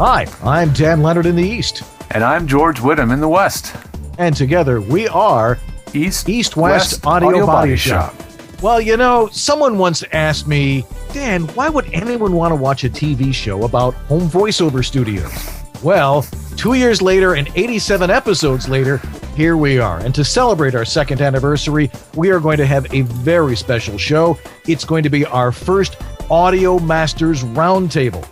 Hi, I'm Dan Lenard in the East. And I'm George Whittam in the West. And together we are East-West Audio Body Shop. Well, you know, someone once asked me, Dan, why would anyone want to watch a TV show about home voiceover studios? Well, 2 years later and 87 episodes later, here we are. And to celebrate our second anniversary, we are going to have a very special show. It's going to be our first Audio Masters Roundtable.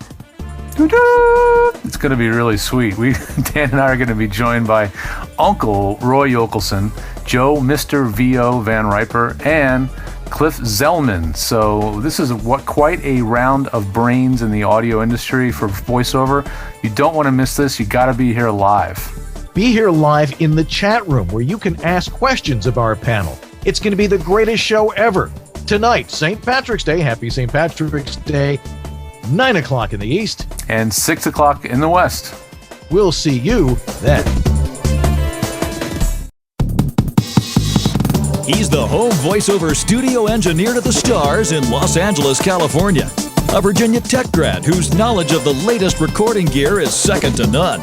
It's going to be really sweet. Dan and I are going to be joined by Uncle Roy Yokelson, Joe Mr. V.O. Van Riper, and Cliff Zellman. So this is quite a round of brains in the audio industry for voiceover. You don't want to miss this. You got to be here live. Be here live in the chat room where you can ask questions of our panel. It's going to be the greatest show ever. Tonight, St. Patrick's Day. Happy St. Patrick's Day. 9 o'clock in the East. And 6 o'clock in the West. We'll see you then. He's the home voiceover studio engineer to the stars in Los Angeles, California. A Virginia Tech grad whose knowledge of the latest recording gear is second to none.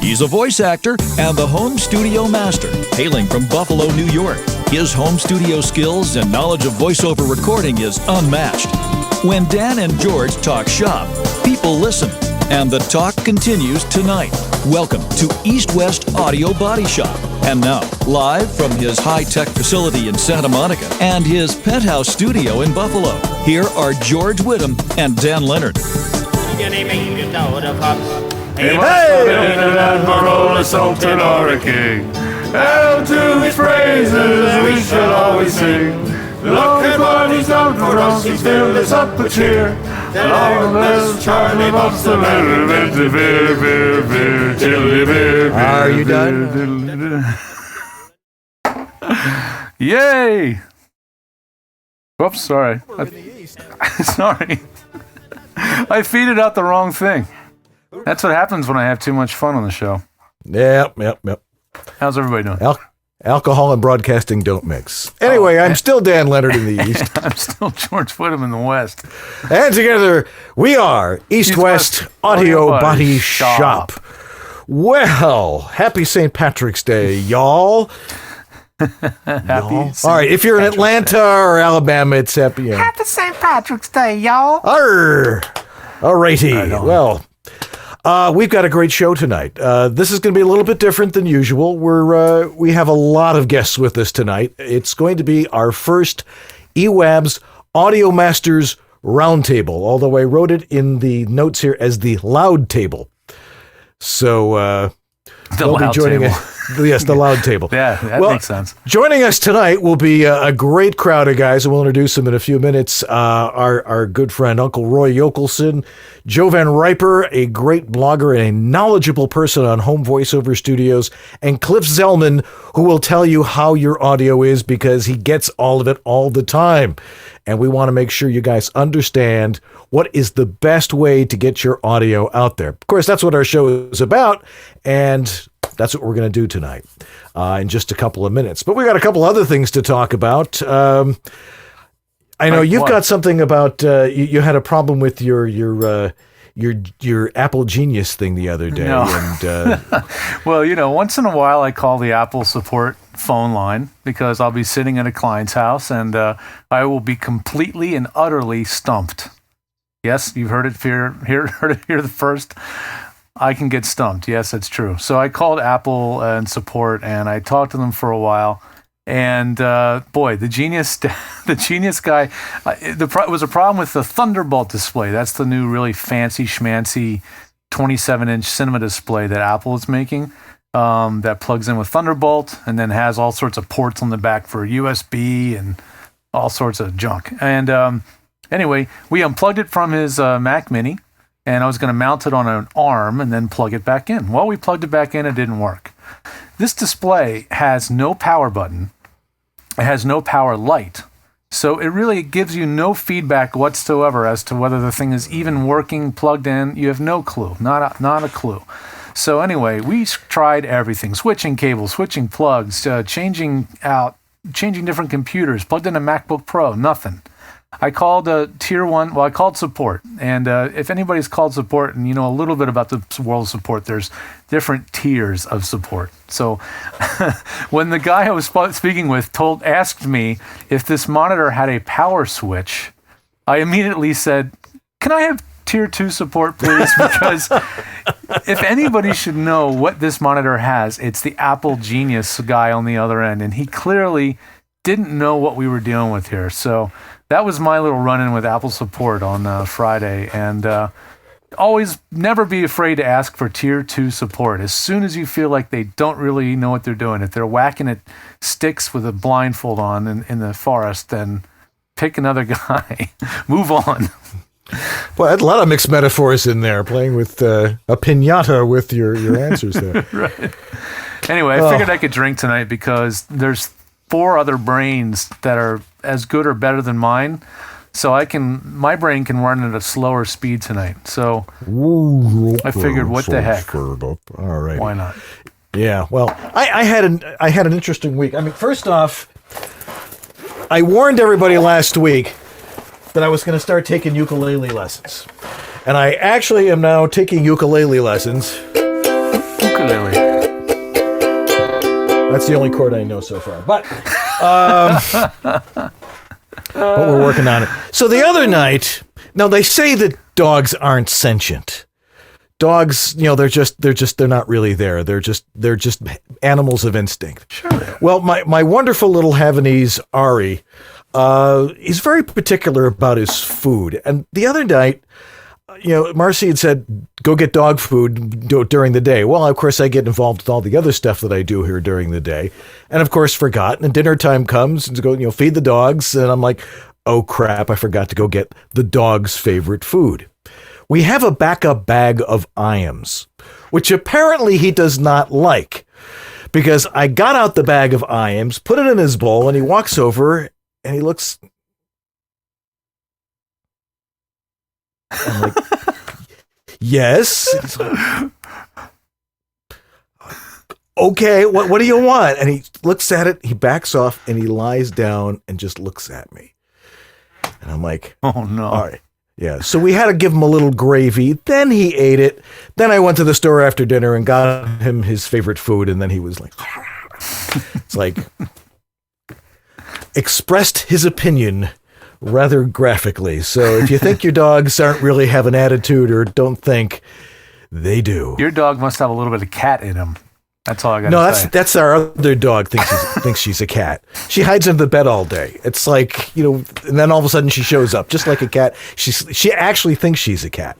He's a voice actor and the home studio master, hailing from Buffalo, New York. His home studio skills and knowledge of voiceover recording is unmatched. When Dan and George talk shop, people listen, and the talk continues tonight. Welcome to East-West Audio Body Shop. And now, live from his high-tech facility in Santa Monica and his penthouse studio in Buffalo, here are George Whittam and Dan Lenard. Hey, an admiral, a sultan, or a king. Hail to his praises we shall always sing. Look at what he's done for us, he's filled us up with cheer. The Lord bless Charlie Bob's the beer. Are you done? Yay! Oops, sorry. Sorry. I feeded out the wrong thing. That's what happens when I have too much fun on the show. Yep. How's everybody doing? Alcohol and broadcasting don't mix. Anyway, I'm still Dan Lenard in the East. I'm still George Whittam in the West. And together, we are East-West Audio Body Shop. Well, happy St. Patrick's Day, y'all. All right, if you're in Atlanta or Alabama, it's happy. Happy St. Patrick's Day, y'all. All righty. Well, we've got a great show tonight. This is going to be a little bit different than usual. We have a lot of guests with us tonight. It's going to be our first EWABS Audio Masters Roundtable, although I wrote it in the notes here as the Loud Table. So they'll be joining us. Yes, the Loud Table. Yeah, that makes sense. Joining us tonight will be a great crowd of guys, and we'll introduce them in a few minutes. Our good friend, Uncle Roy Yokelson, Joe Van Riper, a great blogger and a knowledgeable person on home voiceover studios, and Cliff Zellman, who will tell you how your audio is because he gets all of it all the time. And we want to make sure you guys understand what is the best way to get your audio out there. Of course, that's what our show is about, and that's what we're going to do tonight in just a couple of minutes. But we got a couple other things to talk about. I know you've got something about you had a problem with your Apple Genius thing the other day. No. And well, once in a while I call the Apple support phone line because I'll be sitting at a client's house and I will be completely and utterly stumped. Yes, you've heard it here the first. I can get stumped. Yes, that's true. So I called Apple and support, and I talked to them for a while. And boy, the Genius guy, it was a problem with the Thunderbolt display. That's the new really fancy schmancy 27-inch cinema display that Apple is making that plugs in with Thunderbolt and then has all sorts of ports on the back for USB and all sorts of junk. And anyway, we unplugged it from his Mac Mini. And I was going to mount it on an arm and then plug it back in. Well, we plugged it back in, it didn't work. This display has no power button. It has no power light. So it really gives you no feedback whatsoever as to whether the thing is even working, plugged in. You have no clue, not a clue. So anyway, we tried everything, switching cables, switching plugs, changing different computers, plugged in a MacBook Pro, nothing. I called tier 1. Well, I called support. And if anybody's called support and you know a little bit about the world of support, there's different tiers of support. So when the guy I was speaking with asked me if this monitor had a power switch, I immediately said, "Can I have tier 2 support, please?" Because if anybody should know what this monitor has, it's the Apple genius guy on the other end. And he clearly didn't know what we were dealing with here. So that was my little run-in with Apple support on Friday. And always never be afraid to ask for tier 2 support. As soon as you feel like they don't really know what they're doing, if they're whacking at sticks with a blindfold on in the forest, then pick another guy. Move on. Well, a lot of mixed metaphors in there, playing with a piñata with your answers there. Right. Anyway, I figured I could drink tonight because there's 4 other brains that are as good or better than mine. So my brain can run at a slower speed tonight. So I figured, what the heck? All right. Why not? Yeah. Well, I had an interesting week. I mean, first off, I warned everybody last week that I was going to start taking ukulele lessons. And I actually am now taking ukulele lessons. Ukulele. That's the only chord I know so far. But we're working on it. So the other night, now they say that dogs aren't sentient. Dogs, they're not really there. They're just animals of instinct. Sure. Well, my wonderful little Havanese Ari, he's very particular about his food. And the other night, Marcy had said, go get dog food during the day. Well, of course, I get involved with all the other stuff that I do here during the day. And of course, forgot. And dinner time comes and go, feed the dogs. And I'm like, oh, crap, I forgot to go get the dog's favorite food. We have a backup bag of Iams, which apparently he does not like. Because I got out the bag of Iams, put it in his bowl, and he walks over and he looks. I'm like, yes. He's like, okay, what do you want? And he looks at it, he backs off, and he lies down and just looks at me. And I'm like, oh, no. All right. Yeah, so we had to give him a little gravy. Then he ate it. Then I went to the store after dinner and got him his favorite food. And then he was like, it's like, expressed his opinion rather graphically. So if you think your dogs aren't really have an attitude or don't think, they do. Your dog must have a little bit of cat in him. That's all I got to say. No, that's our other dog thinks she's a cat. She hides under the bed all day. It's like, and then all of a sudden she shows up just like a cat. She actually thinks she's a cat.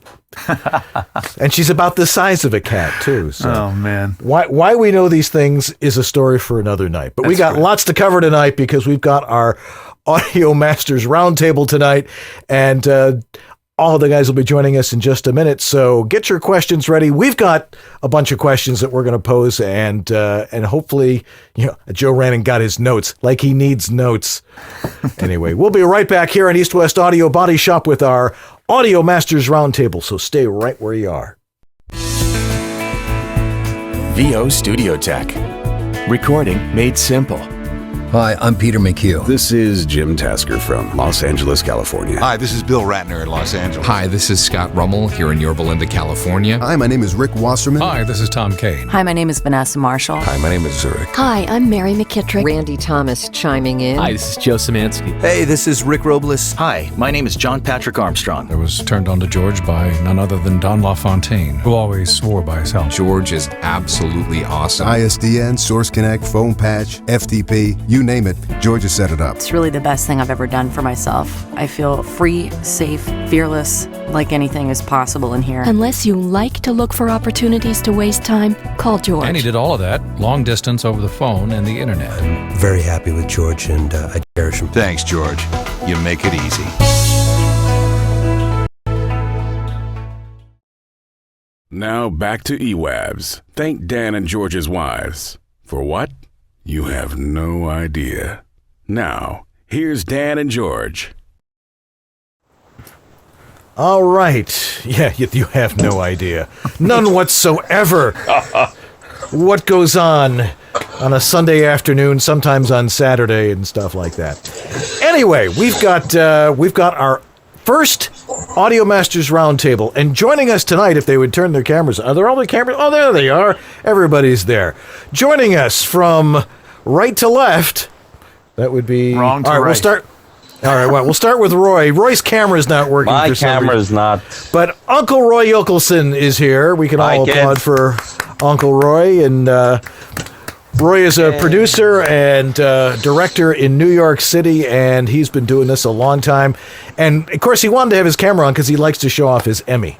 And she's about the size of a cat too. So oh man. Why we know these things is a story for another night. But we got lots to cover tonight because we've got our Audio Masters Roundtable tonight, and all of the guys will be joining us in just a minute, so get your questions ready. We've got a bunch of questions that we're going to pose, and hopefully, Joe ran and got his notes, like he needs notes. Anyway, we'll be right back here on East West Audio Body Shop with our Audio Masters Roundtable, so stay right where you are. VO Studio Tech. Recording made simple. Hi, I'm Peter McHugh. This is Jim Tasker from Los Angeles, California. Hi, this is Bill Ratner in Los Angeles. Hi, this is Scott Rummel here in Yorba Linda, California. Hi, my name is Rick Wasserman. Hi, this is Tom Kane. Hi, my name is Vanessa Marshall. Hi, my name is Zurich. Hi, I'm Mary McKittrick. Randy Thomas chiming in. Hi, this is Joe Szymanski. Hey, this is Rick Robles. Hi, my name is John Patrick Armstrong. I was turned on to George by none other than Don LaFontaine, who always swore by his health. George is absolutely awesome. ISDN, Source Connect, Phone Patch, FTP, you name it, George has set it up. It's really the best thing I've ever done for myself. I feel free, safe, fearless, like anything is possible in here. Unless you like to look for opportunities to waste time, call George. And he did all of that, long distance over the phone and the internet. I'm very happy with George, and I cherish him. Thanks, George. You make it easy. Now back to EWABS. Thank Dan and George's wives. For what? You have no idea. Now, here's Dan and George. All right. Yeah, you have no idea. None whatsoever. What goes on on a Sunday afternoon, sometimes on Saturday and stuff like that. Anyway, we've got our first Audio Masters Roundtable, and joining us tonight, if they would turn their cameras, are there all the cameras? Oh, there they are. Everybody's there. Joining us from right to left, that would be wrong to all right. right. We'll start. All right, well, we'll start with Roy. Roy's camera's not working. My for some camera's reason. not. But Uncle Roy Yokelson is here. We can all applaud for Uncle Roy. And Roy is a producer and director in New York City, and he's been doing this a long time. And, of course, he wanted to have his camera on because he likes to show off his Emmy.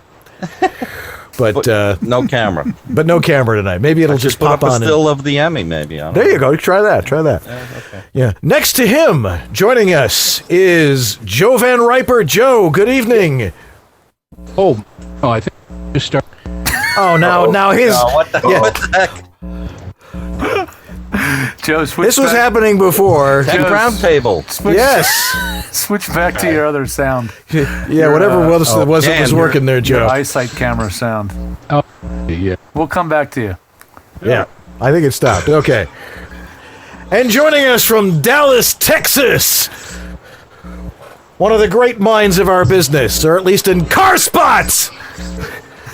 But no camera. But no camera tonight. Maybe it'll just pop put up on. a still of the Emmy, maybe. There you go. Try that. Okay. Yeah. Next to him, joining us, is Joe Van Riper. Joe, good evening. Oh, I think just start. Oh, now his. What the heck? Joe, switch This was back. happening before. Roundtable. Yes. Switch back to your other sound. Yeah, whatever was working there, Joe. Your eyesight camera sound. Oh, yeah. We'll come back to you. Yeah, I think it stopped. Okay. And joining us from Dallas, Texas, one of the great minds of our business, or at least in car spots.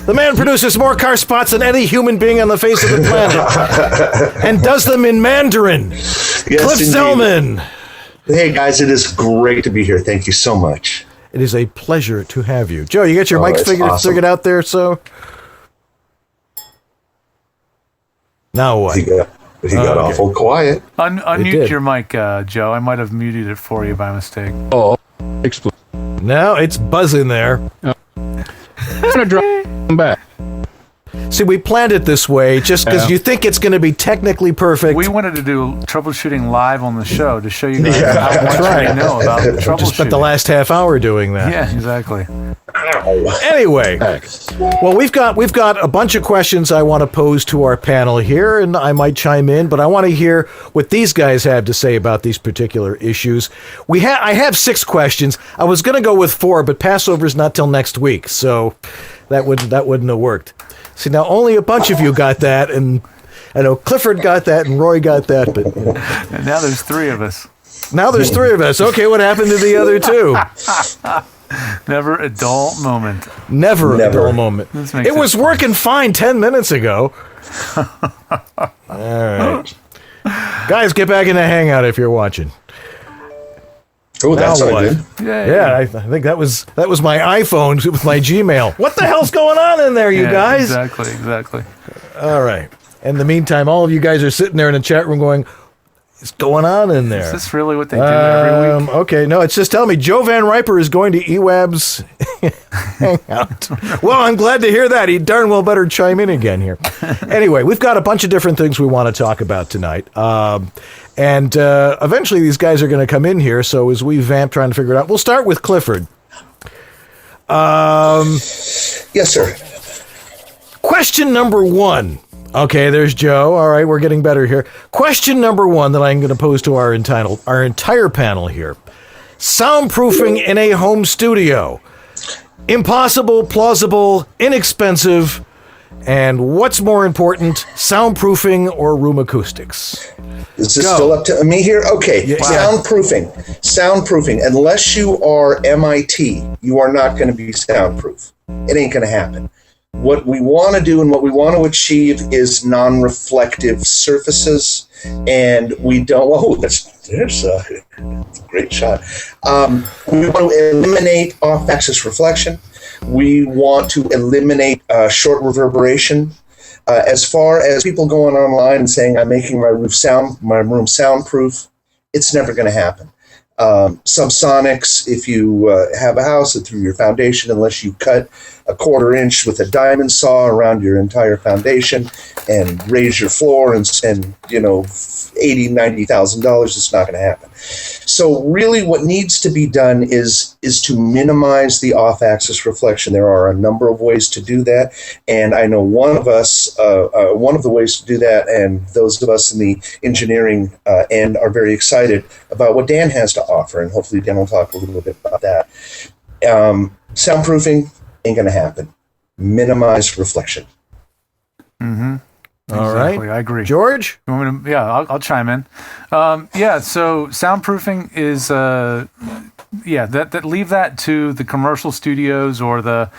The man produces more car spots than any human being on the face of the planet, and does them in Mandarin. Yes, Cliff indeed. Zellman. Hey guys, it is great to be here. Thank you so much. It is a pleasure to have you, Joe. You got your mics that's figured awesome. out there, so. Now what? He got awful quiet. Unmute your mic, Joe. I might have muted it for you by mistake. Oh, Now it's buzzing there. I'm gonna drop back. See, we planned it this way just because you think it's going to be technically perfect. We wanted to do troubleshooting live on the show to show you guys Yeah, how much we know about troubleshooting. Just spent the last half hour doing that. Yeah, exactly. Anyway, well, we've got a bunch of questions I want to pose to our panel here, and I might chime in, but I want to hear what these guys have to say about these particular issues. I have 6 questions. I was going to go with 4, but Passover's not till next week, so that wouldn't have worked. See, now only a bunch of you got that, and I know Clifford got that, and Roy got that, but And now there's 3 of us. now there's 3 of us. Okay, what happened to the other 2? Never a dull moment. Never a dull moment. This makes It was working fine 10 minutes ago. All right. Guys, get back in the Hangout if you're watching. Oh, that's Now all what? good. Yeah, I think that was my iPhone with my Gmail. What the hell's going on in there, you guys? Exactly. All right. In the meantime, all of you guys are sitting there in the chat room going, what's going on in there? Is this really what they do every week? Okay, no, it's just telling me Joe Van Riper is going to EWABS Hangout. Well, I'm glad to hear that. He darn well better chime in again here. Anyway, we've got a bunch of different things we want to talk about tonight. And eventually these guys are going to come in here, so as we vamp trying to figure it out, we'll start with Clifford. Yes, sir. Question number 1. Okay, there's Joe. All right, we're getting better here. Question number 1 that I'm going to pose to our entire panel here. Soundproofing in a home studio. Impossible, plausible, inexpensive, and what's more important, soundproofing or room acoustics? Is this still up to me here? Okay, Soundproofing. Unless you are MIT, you are not going to be soundproof. It ain't going to happen. What we want to do and what we want to achieve is non-reflective surfaces, and we don't. Whoa, there's a great shot. We want to eliminate off-axis reflection. We want to eliminate short reverberation. As far as people going online and saying I'm making my room soundproof, it's never going to happen. Subsonics, if you have a house and through your foundation, unless you cut a 1/4 inch with a diamond saw around your entire foundation and raise your floor and spend, $80,000-$90,000, it's not going to happen. So really what needs to be done is to minimize the off-axis reflection. There are a number of ways to do that, and I know one of the ways to do that, and those of us in the engineering end are very excited about what Dan has to offer, and hopefully Dan will talk a little bit about that. Soundproofing ain't going to happen. Minimize reflection. Mm-hmm. All right. I agree. George? You want me to, I'll chime in. So soundproofing is, leave that to the commercial studios or the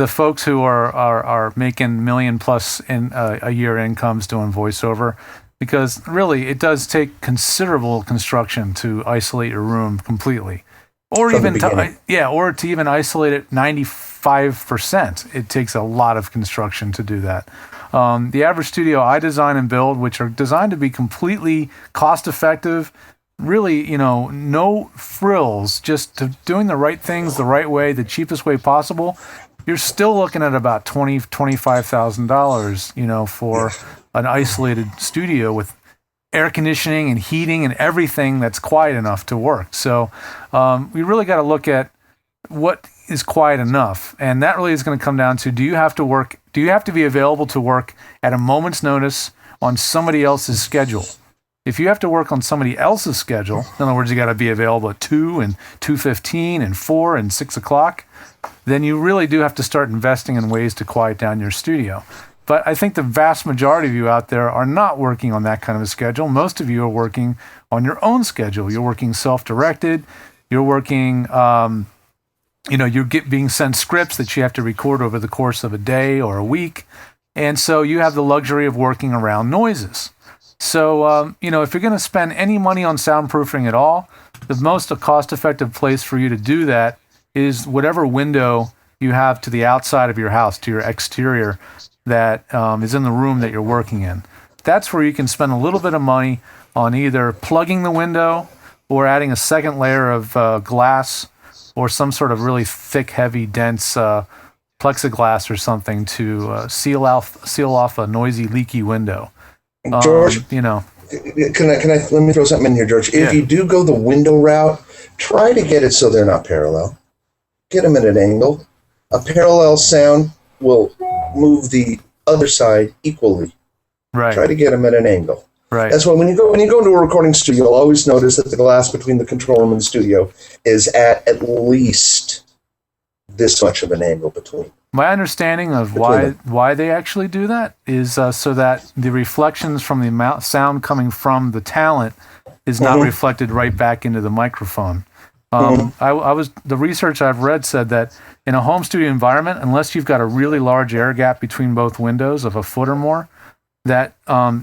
folks who are making million plus in a year incomes doing voiceover, because really it does take considerable construction to isolate your room completely, or even to even isolate it 95%. It takes a lot of construction to do that. The average studio I design and build, which are designed to be completely cost effective, really, no frills, just doing the right things the right way, the cheapest way possible, you're still looking at about $25,000, for an isolated studio with air conditioning and heating and everything that's quiet enough to work. So we really got to look at what is quiet enough, and that really is going to come down to: do you have to be available to work at a moment's notice on somebody else's schedule? If you have to work on somebody else's schedule, in other words, you got to be available at 2 and 2:15 and 4 and 6 o'clock, then you really do have to start investing in ways to quiet down your studio. But I think the vast majority of you out there are not working on that kind of a schedule. Most of you are working on your own schedule. You're working self-directed. You're working, you're being sent scripts that you have to record over the course of a day or a week. And so you have the luxury of working around noises. So, if you're going to spend any money on soundproofing at all, the most cost-effective place for you to do that is whatever window you have to the outside of your house, to your exterior, that is in the room that you're working in. That's where you can spend a little bit of money on either plugging the window or adding a second layer of glass or some sort of really thick, heavy, dense plexiglass or something to seal off a noisy, leaky window. George, can I let me throw something in here, George. If you do go the window route, try to get it so they're not parallel. Get them at an angle. A parallel sound will move the other side equally. Right. Try to get them at an angle. Right. That's why when you go into a recording studio, you'll always notice that the glass between the control room and the studio is at least this much of an angle between. My understanding of why they actually do that is so that the reflections from the sound coming from the talent is not reflected right back into the microphone. The research I've read said that in a home studio environment, unless you've got a really large air gap between both windows of a foot or more, that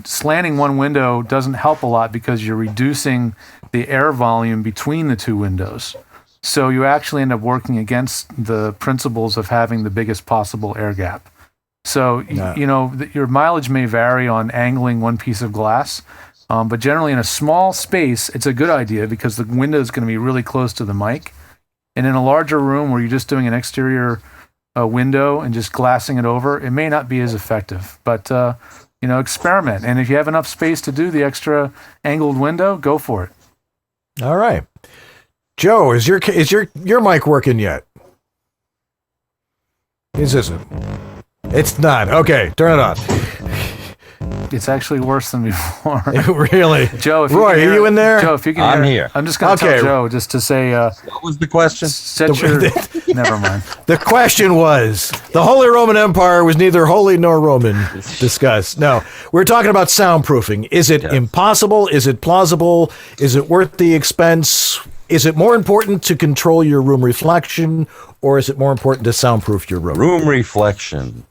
slanting one window doesn't help a lot because you're reducing the air volume between the two windows. So you actually end up working against the principles of having the biggest possible air gap. So, your mileage may vary on angling one piece of glass, but generally in a small space, it's a good idea because the window is going to be really close to the mic. And in a larger room where you're just doing an exterior window and just glassing it over, it may not be as effective. But, experiment. And if you have enough space to do the extra angled window, go for it. All right. Joe, is your mic working yet? Is it? It's not. Okay, turn it on. It's actually worse than before. Really? Joe, if Roy, are you in there? Joe, if you can I'm here. I'm just going to tell Joe just to say... what was the question? Never mind. The question was, the Holy Roman Empire was neither holy nor Roman. Discuss. No, we're talking about soundproofing. Is it impossible? Is it plausible? Is it worth the expense? Is it more important to control your room reflection, or is it more important to soundproof your room? Room reflection.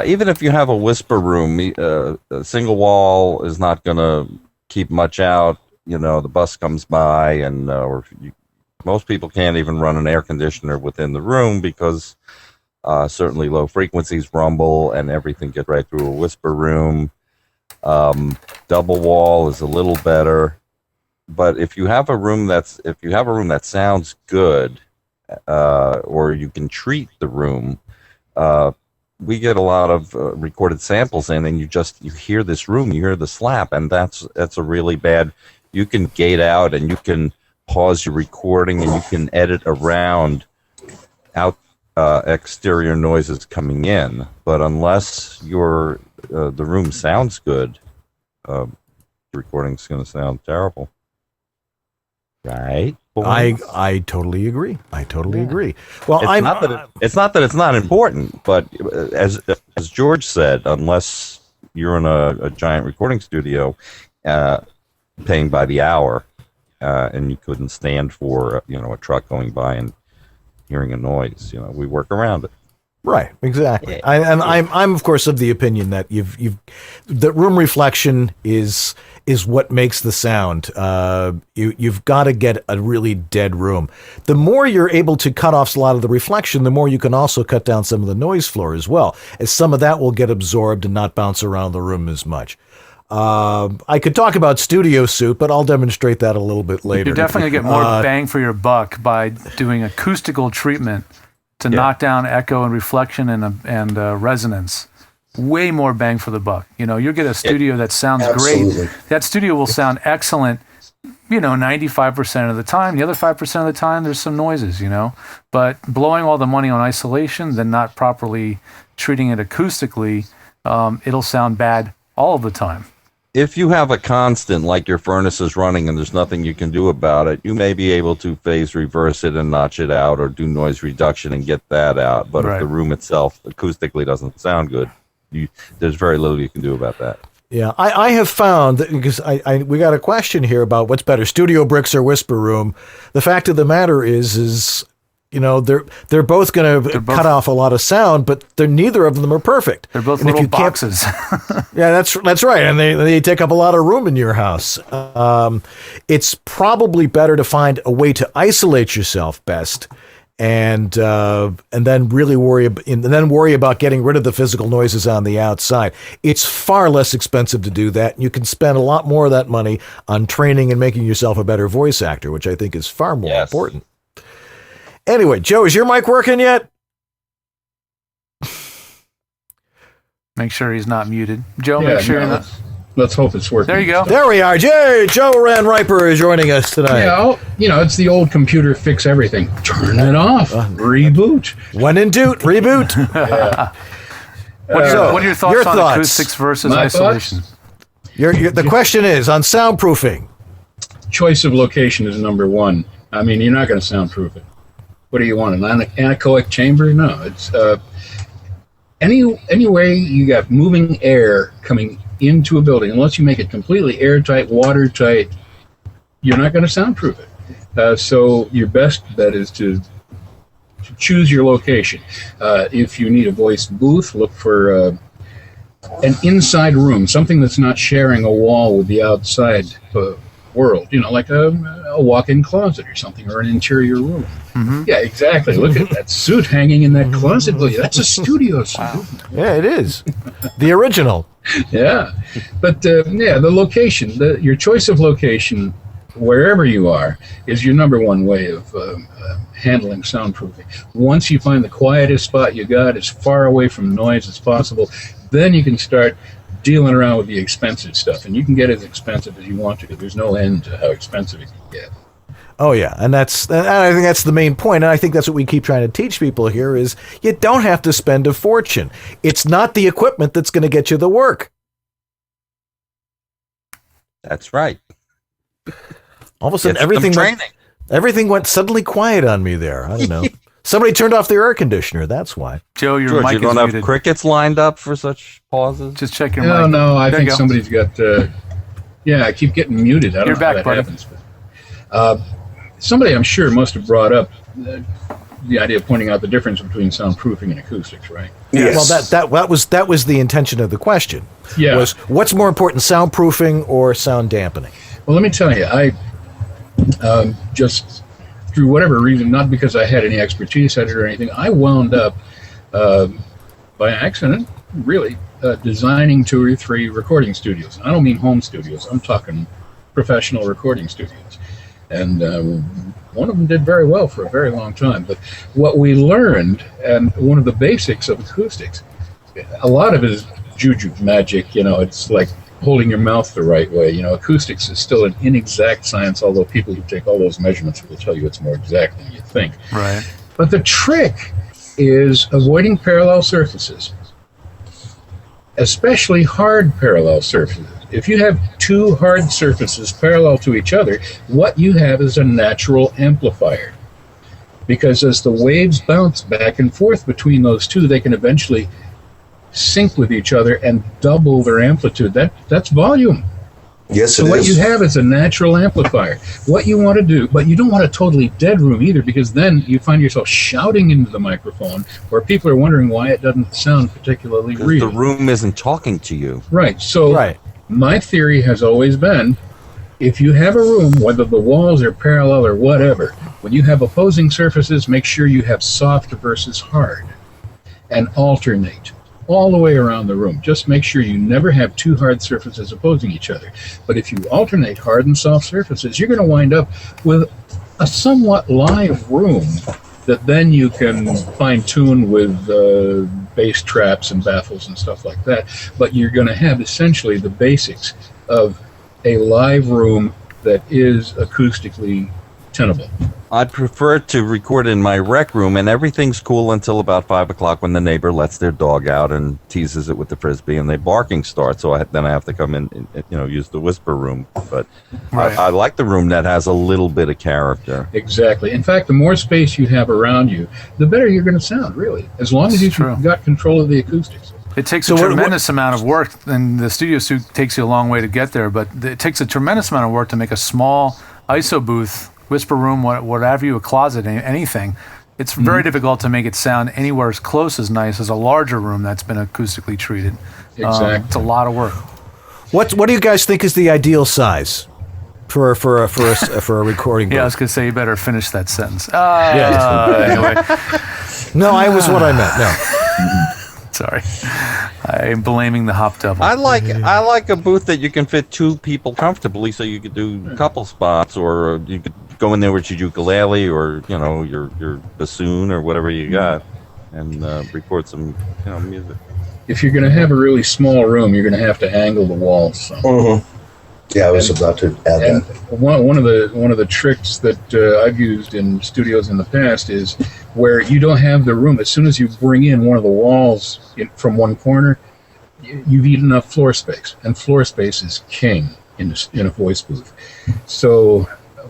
Even if you have a whisper room, a single wall is not going to keep much out. The bus comes by, and most people can't even run an air conditioner within the room because certainly low frequencies rumble and everything gets right through a whisper room. Double wall is a little better. But if you have a room that sounds good, or you can treat the room, we get a lot of recorded samples in, and you hear this room, you hear the slap, and that's a really bad. You can gate out, and you can pause your recording, and you can edit around exterior noises coming in. But unless the room sounds good, the recording's going to sound terrible. Right. I totally agree. Well, it's not that it's not important, but as George said, unless you're in a giant recording studio, paying by the hour, and you couldn't stand for a truck going by and hearing a noise. We work around it. Right, exactly. I'm of course of the opinion that that room reflection is what makes the sound. You've got to get a really dead room. The more you're able to cut off a lot of the reflection, the more you can also cut down some of the noise floor as well, as some of that will get absorbed and not bounce around the room as much. I could talk about Studio Soup, but I'll demonstrate that a little bit later. You're definitely going to get more bang for your buck by doing acoustical treatment to knock down echo and reflection and resonance. Way more bang for the buck. You'll get a studio that sounds great. That studio will sound excellent, 95% of the time. The other 5% of the time, there's some noises, But blowing all the money on isolation, then not properly treating it acoustically, it'll sound bad all of the time. If you have a constant, like your furnace is running and there's nothing you can do about it, you may be able to phase reverse it and notch it out or do noise reduction and get that out. But if the room itself acoustically doesn't sound good, there's very little you can do about that. Yeah, I have found that, because we got a question here about what's better, studio bricks or whisper room. The fact of the matter is they're both going to cut off a lot of sound, but neither of them are perfect. They're both little boxes. Yeah, that's right, and they take up a lot of room in your house. It's probably better to find a way to isolate yourself best, and then really worry about getting rid of the physical noises on the outside. It's far less expensive to do that, and you can spend a lot more of that money on training and making yourself a better voice actor, which I think is far more important. Anyway, Joe, is your mic working yet? Make sure he's not muted. Joe, make sure you're not. Let's hope it's working. There you go. There we are. Joe Riper is joining us tonight. Yeah, it's the old computer fix everything. Turn it off. Reboot. When in doubt, reboot. What are your thoughts on acoustics versus isolation? The question is on soundproofing. Choice of location is number one. I mean, you're not going to soundproof it. What do you want, an anechoic chamber? No, it's any way you got moving air coming into a building, unless you make it completely airtight, watertight, you're not going to soundproof it. So your best bet is to choose your location. If you need a voice booth, look for an inside room, something that's not sharing a wall with the outside world, like a walk-in closet or something, or an interior room. Mm-hmm. Yeah, exactly. Look at that suit hanging in that closet. That's a studio suit. Wow. Yeah, it is. The original. Yeah. But, the location, your choice of location, wherever you are, is your number one way of handling soundproofing. Once you find the quietest spot you got, as far away from noise as possible, then you can start dealing around with the expensive stuff, and you can get as expensive as you want to. There's no end to how expensive it can get. Oh yeah, and I think that's the main point, and I think that's what we keep trying to teach people here is you don't have to spend a fortune. It's not the equipment that's going to get you the work. That's right. All of a sudden, everything went suddenly quiet on me there. I don't know. Somebody turned off the air conditioner. That's why. Joe, your George, mic you don't is have muted. Crickets lined up for such pauses? Just check your mic. No, I think somebody's got. I keep getting muted. I don't know how that happens. But, somebody, I'm sure, must have brought up the idea of pointing out the difference between soundproofing and acoustics, right? Yes. Well, that was the intention of the question. Yeah. Was what's more important, soundproofing or sound dampening? Well, let me tell you, I just through whatever reason, not because I had any expertise at it or anything, I wound up by accident, really, designing 2 or 3 recording studios. I don't mean home studios. I'm talking professional recording studios. And one of them did very well for a very long time. But what we learned, and one of the basics of acoustics, a lot of it is juju magic. It's like holding your mouth the right way. Acoustics is still an inexact science, although people who take all those measurements will tell you it's more exact than you think. Right. But the trick is avoiding parallel surfaces, especially hard parallel surfaces. If you have 2 hard surfaces parallel to each other, what you have is a natural amplifier. Because as the waves bounce back and forth between those 2, they can eventually sync with each other and double their amplitude. That's volume. Yes, so what you have is a natural amplifier. What you want to do, but you don't want a totally dead room either, because then you find yourself shouting into the microphone where people are wondering why it doesn't sound particularly real. The room isn't talking to you. Right. So my theory has always been, if you have a room, whether the walls are parallel or whatever, when you have opposing surfaces, make sure you have soft versus hard and alternate all the way around the room. Just make sure you never have two hard surfaces opposing each other. But if you alternate hard and soft surfaces, you're going to wind up with a somewhat live room that then you can fine-tune with bass traps and baffles and stuff like that. But you're going to have essentially the basics of a live room that is acoustically tenable. I'd prefer to record in my rec room, and everything's cool until about 5 o'clock when the neighbor lets their dog out and teases it with the Frisbee, and the barking starts. So then I have to come in and use the whisper room. But I like the room that has a little bit of character. Exactly. In fact, the more space you have around you, the better you're going to sound, really, as long as you've got control of the acoustics. It takes a tremendous amount of work, and the studio suite takes you a long way to get there, but it takes a tremendous amount of work to make a small ISO booth, whisper room, whatever you, a closet, anything. It's very difficult to make it sound anywhere as close as nice as a larger room that's been acoustically treated. Exactly. It's a lot of work. What do you guys think is the ideal size for a recording booth? Yeah, I was going to say you better finish that sentence. Anyway. No, I was what I meant. No. Sorry, I'm blaming the hop devil. I like a booth that you can fit two people comfortably, so you could do couple spots, or you could go in there with your ukulele or your bassoon or whatever you got, and record some music. If you're going to have a really small room, you're going to have to angle the walls. So. Mm-hmm. Yeah, I was about to add that. One of the tricks that I've used in studios in the past is where you don't have the room. As soon as you bring in one of the walls from one corner, you've eaten enough floor space, and floor space is king in a voice booth. So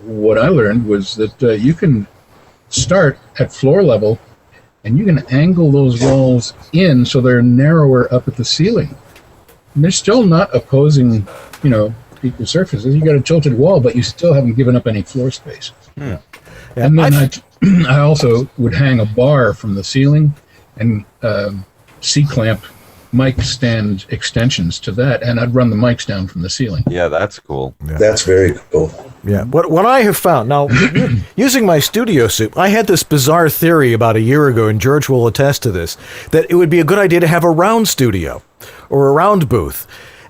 what I learned was that you can start at floor level, and you can angle those walls in so they're narrower up at the ceiling. And they're still not opposing, equal surfaces. You got a tilted wall, but you still haven't given up any floor space. Yeah. And then I also would hang a bar from the ceiling and C-clamp mic stand extensions to that, and I'd run the mics down from the ceiling. Yeah, that's cool. Yeah. That's very cool. Yeah. What I have found, now, using my studio suit, I had this bizarre theory about a year ago, and George will attest to this, that it would be a good idea to have a round studio or a round booth,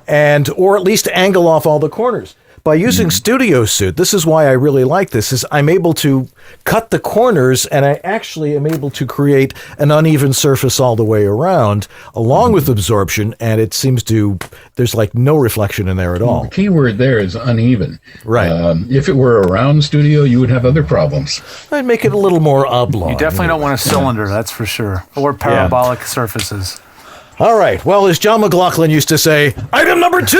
or at least angle off all the corners. By using Studio Suit, this is why I really like this, is I'm able to cut the corners, and I actually am able to create an uneven surface all the way around, along with absorption, and it seems there's like no reflection in there at all. The key word there is uneven. Right. If it were a round studio, you would have other problems. I'd make it a little more oblong. You definitely don't want a cylinder, that's for sure, or parabolic surfaces. All right. Well, as John McLaughlin used to say, item number 2.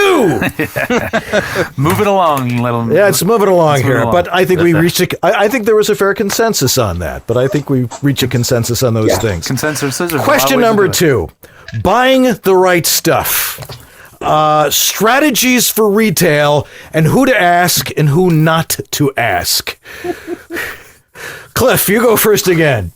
Move it along, little. Yeah, it's moving along here. But I think we reached I think there was a fair consensus on that. But I think we reached a consensus on those things. Consensus is Question number 2: buying the right stuff. Strategies for retail, and who to ask and who not to ask. Cliff, you go first again.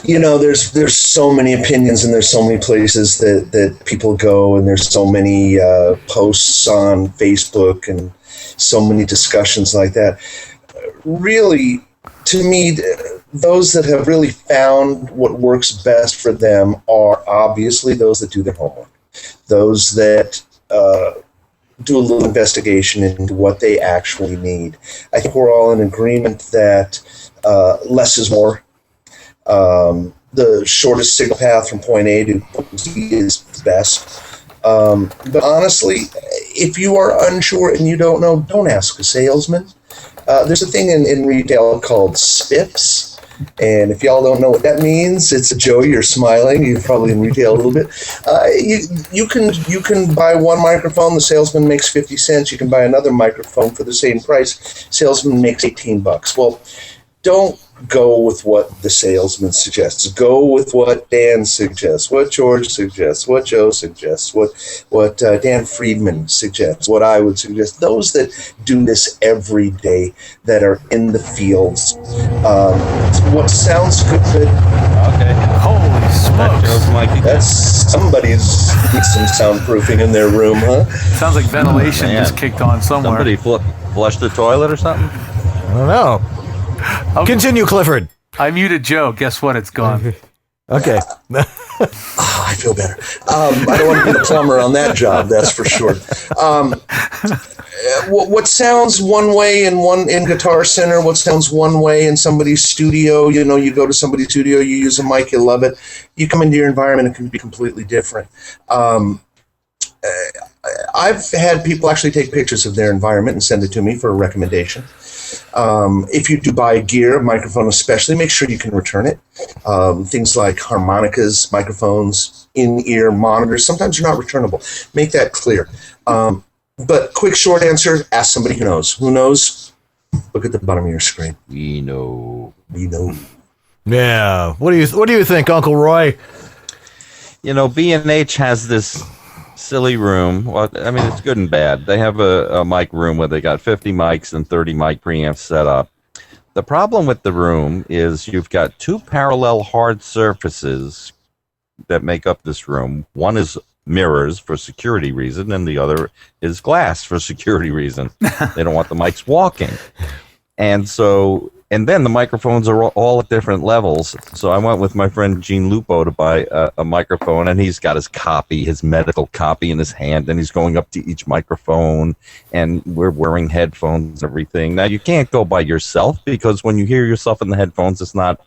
There's so many opinions, and there's so many places that people go, and there's so many posts on Facebook and so many discussions like that. Really, to me, those that have really found what works best for them are obviously those that do their homework, those that do a little investigation into what they actually need. I think we're all in agreement that less is more. The shortest signal path from point A to point Z is best. But honestly, if you are unsure and you don't know, don't ask a salesman. There's a thing in retail called SPIFs. And if y'all don't know what that means, it's a Joe, you're smiling. You're probably in retail a little bit. You can buy one microphone, the salesman makes 50 cents. You can buy another microphone for the same price. Salesman makes $18. Well, don't go with what the salesman suggests. Go with what Dan suggests, what George suggests, what Joe suggests, what Dan Friedman suggests, what I would suggest. Those that do this every day, that are in the fields. What sounds good. Okay. Holy smokes! That's somebody's some soundproofing in their room, huh? Sounds like ventilation just kicked on somewhere. Somebody flushed the toilet or something? I don't know. Continue, Clifford. I muted Joe. Guess what? It's gone. Okay. I feel better. I don't want to be the plumber on that job, that's for sure. What sounds one way in Guitar Center, what sounds one way in somebody's studio, you go to somebody's studio, you use a mic, you love it. You come into your environment, it can be completely different. I've had people actually take pictures of their environment and send it to me for a recommendation. If you do buy gear, a microphone especially, make sure you can return it. Things like harmonicas, microphones, in-ear monitors, sometimes they're not returnable. Make that clear. But quick, short answer, ask somebody who knows. Who knows? Look at the bottom of your screen. We know. Yeah. What do you think, Uncle Roy? B&H has this silly room. Well, I mean, it's good and bad. They have a mic room where they got 50 mics and 30 mic preamps set up. The problem with the room is you've got two parallel hard surfaces that make up this room. One is mirrors for security reason, and the other is glass for security reason. They don't want the mics walking. And then the microphones are all at different levels. So I went with my friend Gene Lupo to buy a microphone, and he's got his medical copy in his hand, and he's going up to each microphone, and we're wearing headphones and everything. Now, you can't go by yourself, because when you hear yourself in the headphones, it's not,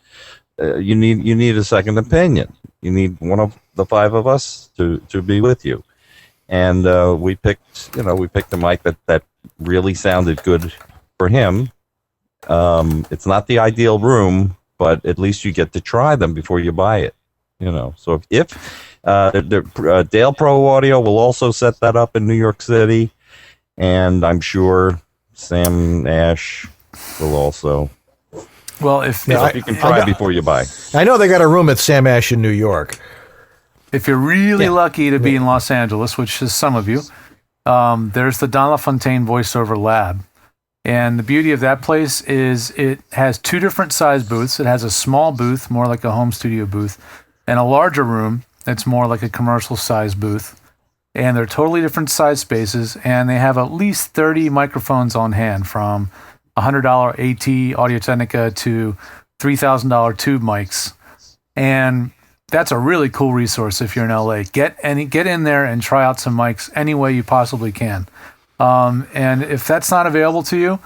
you need a second opinion. You need one of the five of us to be with you. And we picked a mic that really sounded good for him. It's not the ideal room, but at least you get to try them before you buy it. So if Dale Pro Audio will also set that up in New York City, and I'm sure Sam Ash will also. Well, if you can try before you buy. I know they got a room at Sam Ash in New York. If you're really lucky to be in Los Angeles, which is some of you, there's the Don LaFontaine Voiceover Lab. And the beauty of that place is it has two different size booths. It has a small booth, more like a home studio booth, and a larger room that's more like a commercial size booth. And they're totally different size spaces, and they have at least 30 microphones on hand, from $100 AT Audio-Technica to $3,000 tube mics. And that's a really cool resource if you're in LA. Get in there and try out some mics any way you possibly can. And if that's not available to you,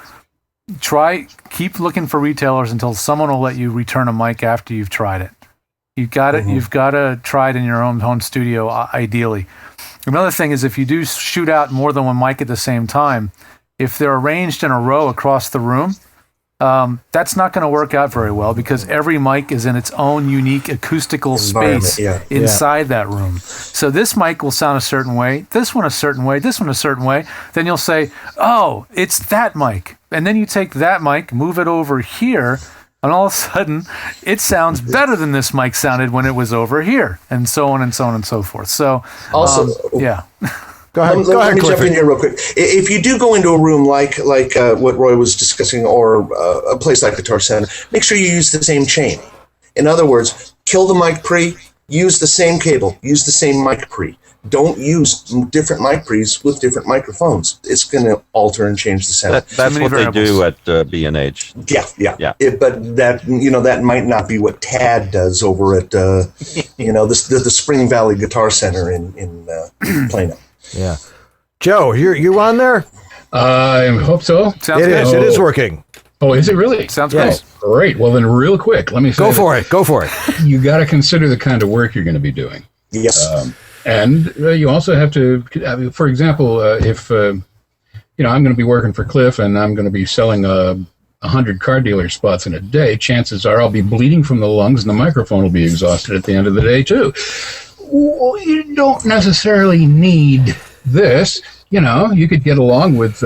keep looking for retailers until someone will let you return a mic after you've tried it. You've got to try it in your own home studio, ideally. Another thing is, if you do shoot out more than one mic at the same time, if they're arranged in a row across the room, that's not going to work out very well, because every mic is in its own unique acoustical space inside that room. So this mic will sound a certain way, this one a certain way, this one a certain way. Then you'll say, oh, it's that mic. And then you take that mic, move it over here, and all of a sudden it sounds better than this mic sounded when it was over here, and so on and so on and so forth. So also, yeah. Go ahead, let me jump in here real quick. If you do go into a room like what Roy was discussing, or a place like Guitar Center, make sure you use the same chain. In other words, kill the mic pre, use the same cable, use the same mic pre. Don't use different mic pre's with different microphones. It's going to alter and change the sound. That's what they do at B&H. Yeah. But that might not be what Tad does over at the Spring Valley Guitar Center in Plano. Yeah, Joe, you on there? I hope so. It is working. Oh, is it really? Sounds great. Great. Well, then, real quick, let me say, Go for it. You got to consider the kind of work you're going to be doing. Yes. And you also have to, for example, if I'm going to be working for Cliff and I'm going to be selling 100 car dealer spots in a day, chances are I'll be bleeding from the lungs and the microphone will be exhausted at the end of the day too. Well, you don't necessarily need this. You could get along with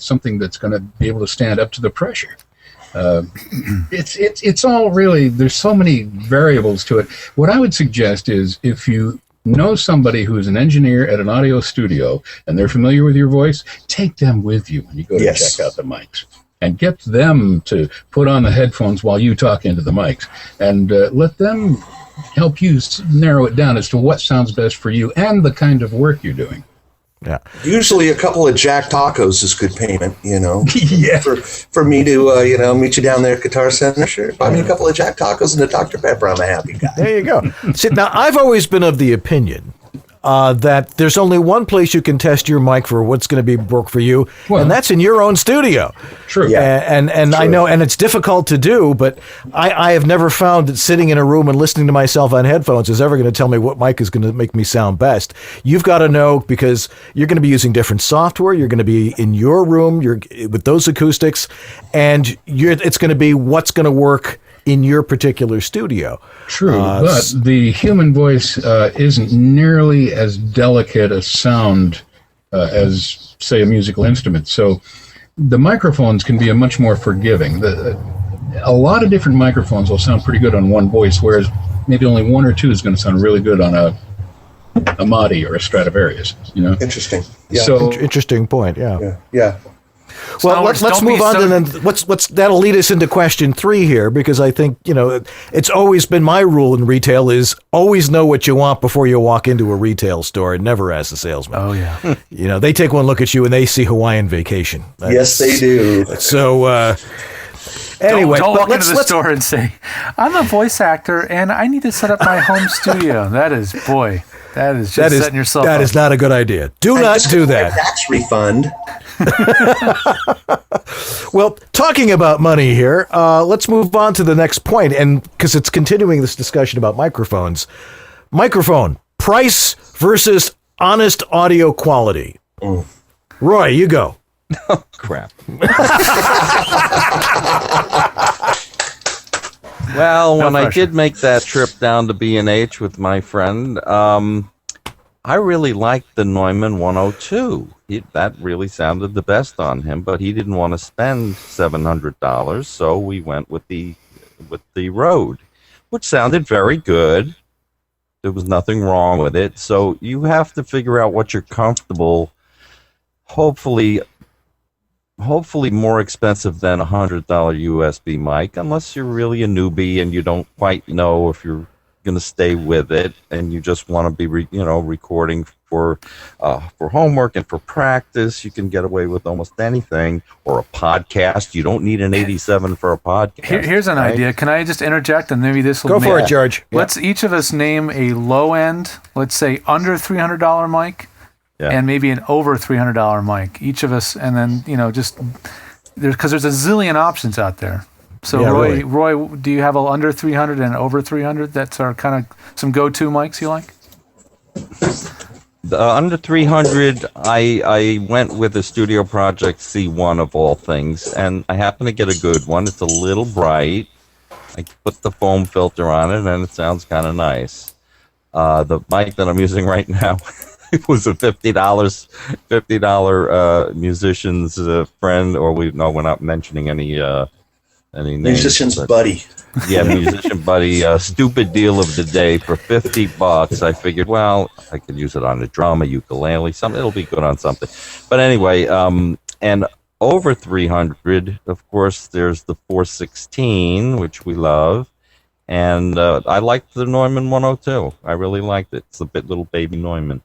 something that's going to be able to stand up to the pressure. It's all really, there's so many variables to it. What I would suggest is if you know somebody who's an engineer at an audio studio and they're familiar with your voice, take them with you when you go to check out the mics. And get them to put on the headphones while you talk into the mics. And let them help you narrow it down as to what sounds best for you and the kind of work you're doing. Yeah. Usually a couple of Jack Tacos is good payment, Yeah. For me to, meet you down there at Guitar Center. Sure. Buy me a couple of Jack Tacos and a Dr. Pepper. I'm a happy guy. There you go. See, now, I've always been of the opinion that there's only one place you can test your mic for what's going to work for you, and that's in your own studio. True. Yeah. And I know, and it's difficult to do, but I have never found that sitting in a room and listening to myself on headphones is ever going to tell me what mic is going to make me sound best. You've got to know, because you're going to be using different software. You're going to be in your room. You're with those acoustics, and it's going to be what's going to work in your particular studio. True, but the human voice isn't nearly as delicate a sound as, say, a musical instrument. So the microphones can be much more forgiving. A lot of different microphones will sound pretty good on one voice, whereas maybe only one or two is going to sound really good on a Madi or a Stradivarius. Interesting. Yeah. So interesting point. Yeah. Well, let's move on, and then that'll lead us into question 3 here, because I think, it's always been my rule in retail is always know what you want before you walk into a retail store, and never ask the salesman. Oh, yeah. They take one look at you and they see Hawaiian Vacation. Yes, they do. So, anyway. Don't walk into the store and say, I'm a voice actor and I need to set up my home studio. That is just setting yourself up. That is not a good idea. Do not do that. Tax refund. Well, talking about money here, let's move on to the next point, and because it's continuing this discussion about microphones. Microphone, price versus honest audio quality. Roy, you go. Oh, crap. Well, when I did make that trip down to B&H with my friend, I really liked the Neumann 102. That really sounded the best on him, but he didn't want to spend $700, so we went with the Rode, which sounded very good. There was nothing wrong with it. So you have to figure out what you're comfortable. Hopefully more expensive than a $100 USB mic, unless you're really a newbie and you don't quite know if you're going to stay with it, and you just want to be recording for homework and for practice. You can get away with almost anything, or a podcast. You don't need an 87 for a podcast. Here's an idea. Can I just interject, and maybe this will go for it, George. Let's each of us name a low end, let's say under $300 mic, and maybe an over $300 mic. Each of us, and then because there's a zillion options out there. So Roy, do you have a under 300 and over 300? That's our kind of some go-to mics you like? The under 300, I went with the Studio Project C1 of all things, and I happen to get a good one. It's a little bright. I put the foam filter on it, and it sounds kind of nice. The mic that I'm using right now, it was a $50 musician's friend, or we're not mentioning any names. Musician's buddy. Yeah, musician buddy. Stupid deal of the day for $50. I figured, well, I could use it on a drum, a ukulele, something. It'll be good on something. But anyway, and over 300, of course, there's the 416, which we love, and I liked the Neumann 102. I really liked it. It's a little baby Neumann.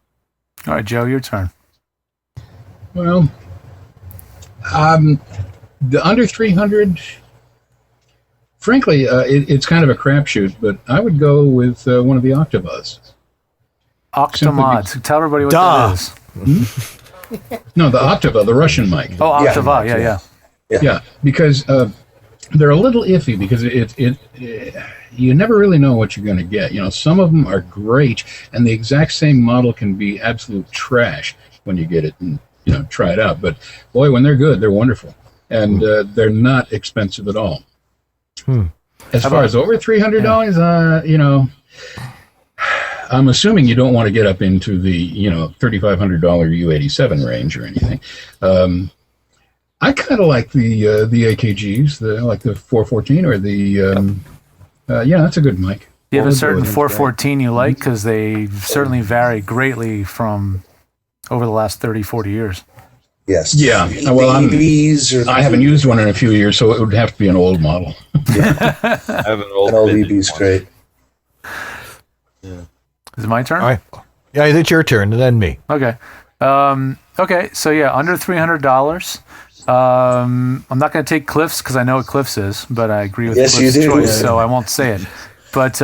All right, Joe, your turn. Well, the under 300. Frankly, it's kind of a crapshoot, but I would go with one of the Octavas. Octamods. Tell everybody what that is. No, the Octava, the Russian mic. Oh, Octava, yeah. Because they're a little iffy, because you never really know what you're going to get. Some of them are great, and the exact same model can be absolute trash when you get it and try it out. But boy, when they're good, they're wonderful, and they're not expensive at all. As far as over $300, I'm assuming you don't want to get up into the $3,500 U87 range or anything. I kind of like the AKGs, like the 414 or the that's a good mic. Do you have a certain 414 you like? Because they certainly vary greatly from over the last 30, 40 years. Yes. Yeah. Well, I haven't used one in a few years, so it would have to be an old model. I have an old EB's great. Yeah. Is it my turn? All right. Yeah, it's your turn, and then me. Okay. Okay. So yeah, under $300. I'm not going to take Cliff's because I know what Cliff's is, but I agree with Cliff's choice, so I won't say it. But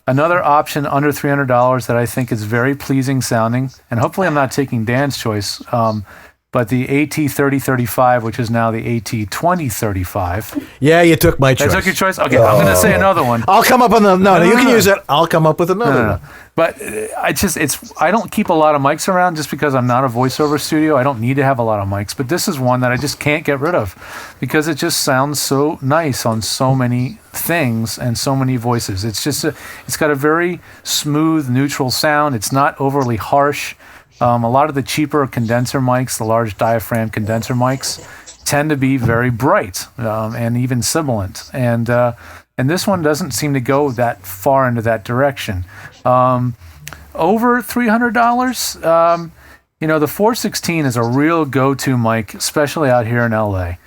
another option under $300 that I think is very pleasing sounding, and hopefully I'm not taking Dan's choice, but the AT3035, which is now the AT2035. Yeah, you took my choice. I took your choice? Okay, I'm going to say another one. I'll come up on the... No, you can use it. I'll come up with another one. But I don't keep a lot of mics around just because I'm not a voiceover studio. I don't need to have a lot of mics. But this is one that I just can't get rid of because it just sounds so nice on so many things and so many voices. It's got a very smooth, neutral sound. It's not overly harsh. A lot of the cheaper condenser mics, the large diaphragm condenser mics, tend to be very bright and even sibilant. And this one doesn't seem to go that far into that direction. Over $300, the 416 is a real go-to mic, especially out here in LA.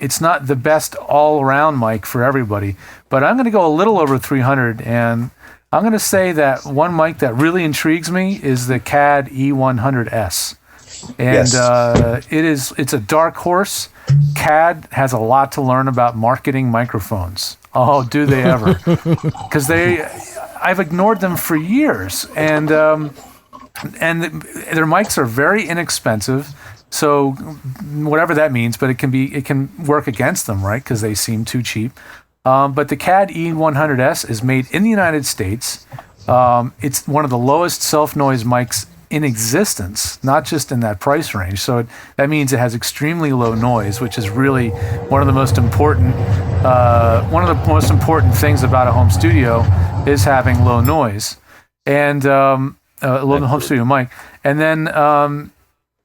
It's not the best all-around mic for everybody, but I'm going to go a little over 300, and I'm going to say that one mic that really intrigues me is the CAD E100S. And it's a dark horse. CAD has a lot to learn about marketing microphones. Oh, do they ever? Because I've ignored them for years, and their mics are very inexpensive. So whatever that means, but it can work against them, right? Because they seem too cheap. But the CAD E100S is made in the United States. It's one of the lowest self-noise mics in existence, not just in that price range. So that means it has extremely low noise, which is really one of the most important things about a home studio is having low noise and home studio mic. And then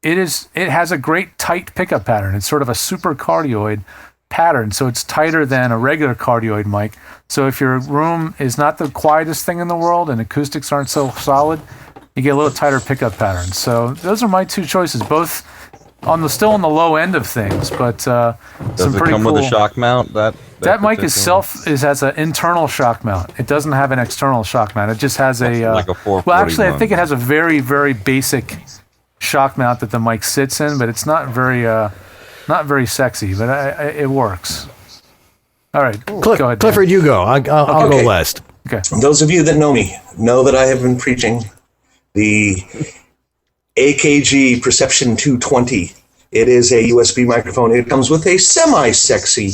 it has a great tight pickup pattern. It's sort of a super cardioid pattern, so it's tighter than a regular cardioid mic. So if your room is not the quietest thing in the world and acoustics aren't so solid, you get a little tighter pickup pattern. So those are my two choices, both still on the low end of things, but some pretty cool. Does it come with a shock mount? That mic has an internal shock mount. It doesn't have an external shock mount. It just has like a 441. Well, actually, I think it has a very, very basic shock mount that the mic sits in, but it's not very sexy, but it works. All right, go ahead, Clifford, you go. I'll go last. Okay. Those of you that know me know that I have been preaching the AKG Perception 220. It is a USB microphone. It comes with a semi-sexy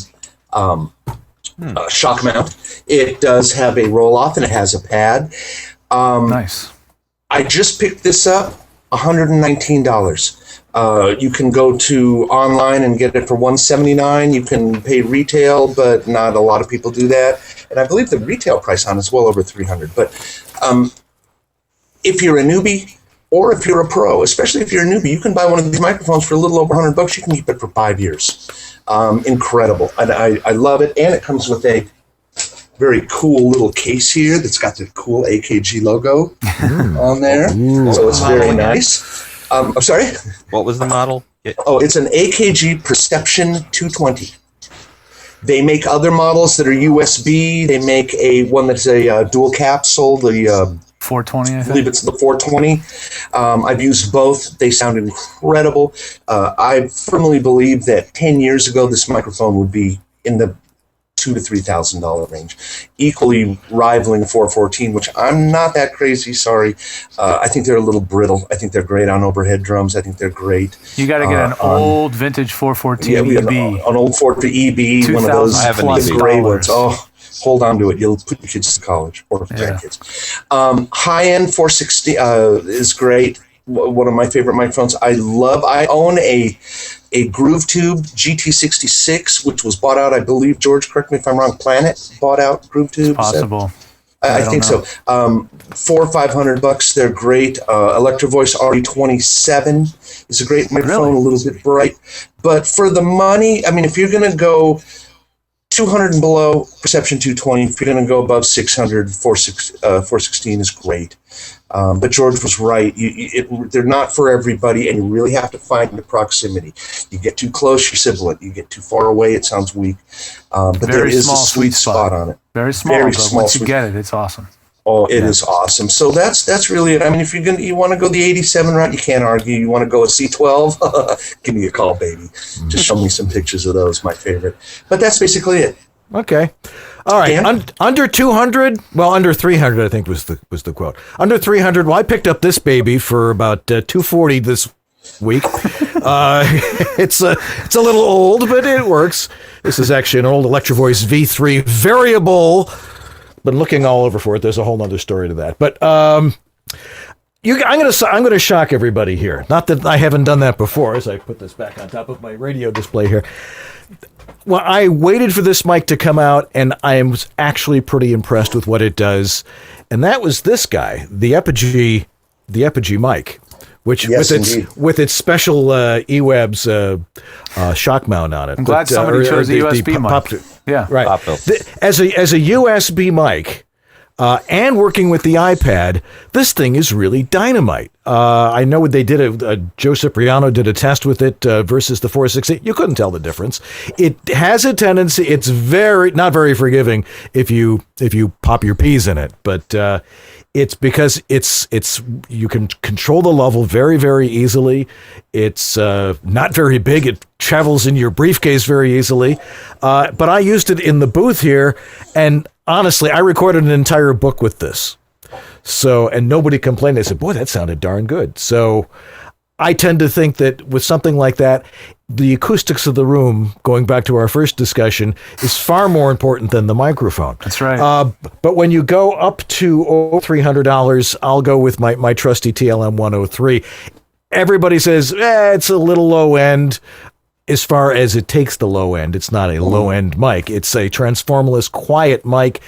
shock mount. It does have a roll-off and it has a pad. Nice. I just picked this up, $119. You can go to online and get it for $179. You can pay retail, but not a lot of people do that. And I believe the retail price on it is well over $300. But if you're a newbie or if you're a pro, especially if you're a newbie, you can buy one of these microphones for a little over $100. You can keep it for 5 years. Incredible. And I love it. And it comes with a very cool little case here that's got the cool AKG logo on there. So it's very nice. I'm sorry? What was the model? It's an AKG Perception 220. They make other models that are USB. They make one that's a dual capsule, the 420, I believe it's the 420. I've used both. They sound incredible. I firmly believe that 10 years ago, this microphone would be in the $2,000 to $3,000 range, equally rivaling the 414, which I'm not that crazy. Sorry, I think they're a little brittle. I think they're great on overhead drums. I think they're great. You got to get an old vintage 414 EB, an old 414 EB, one of those gray ones. Oh, hold on to it. You'll put your kids to college or grandkids. High end 460 is great. One of my favorite microphones. I own a Groove Tube GT66, which was bought out, I believe, George, correct me if I'm wrong, Planet bought out Groove Tube. It's possible. I think so. $400 or $500. They're great. Electro Voice RE27 is a great microphone, a little bit bright. But for the money, I mean, if you're going to go 200 and below, Perception 220. If you're going to go above 600, 416 is great. But George was right. They're not for everybody, and you really have to find the proximity. You get too close, you're sibilant. You get too far away, it sounds weak. But there is a sweet spot on it. Very small, but once you get it, it's awesome. Oh, it is awesome. So that's really it. I mean, if you want to go the 87 route, you can't argue. You want to go a C12? Give me a call, baby. Just show me some pictures of those. My favorite. But that's basically it. Okay. All right. Under 200, well, under 300, I think was the quote. Under 300. Well, I picked up this baby for about 240 this week. It's a little old, but it works. This is actually an old Electro Voice V3 variable. Been looking all over for it. There's a whole other story to that. But I'm gonna shock everybody here. Not that I haven't done that before. As I put this back on top of my radio display here. Well, I waited for this mic to come out, and I was actually pretty impressed with what it does. And that was this guy, the Epigee mic, which with its special EWABS shock mount on it. I'm glad somebody chose a USB mic. Yeah, right. As a USB mic, and working with the iPad, this thing is really dynamite. I know they did Joe Cipriano did a test with it versus the 468. You couldn't tell the difference. It has a tendency. It's not very forgiving if you pop your peas in it, but it's because you can control the level very, very easily. It's not very big. It travels in your briefcase very easily. But I used it in the booth here, and honestly, I recorded an entire book with this. So, and nobody complained. They said, boy, that sounded darn good. So I tend to think that with something like that, the acoustics of the room, going back to our first discussion, is far more important than the microphone. That's right. But when you go up to $300, I'll go with my trusty TLM 103. Everybody says, it's a little low end. As far as it takes the low end, it's not a low end mic. It's a transformerless, quiet mic.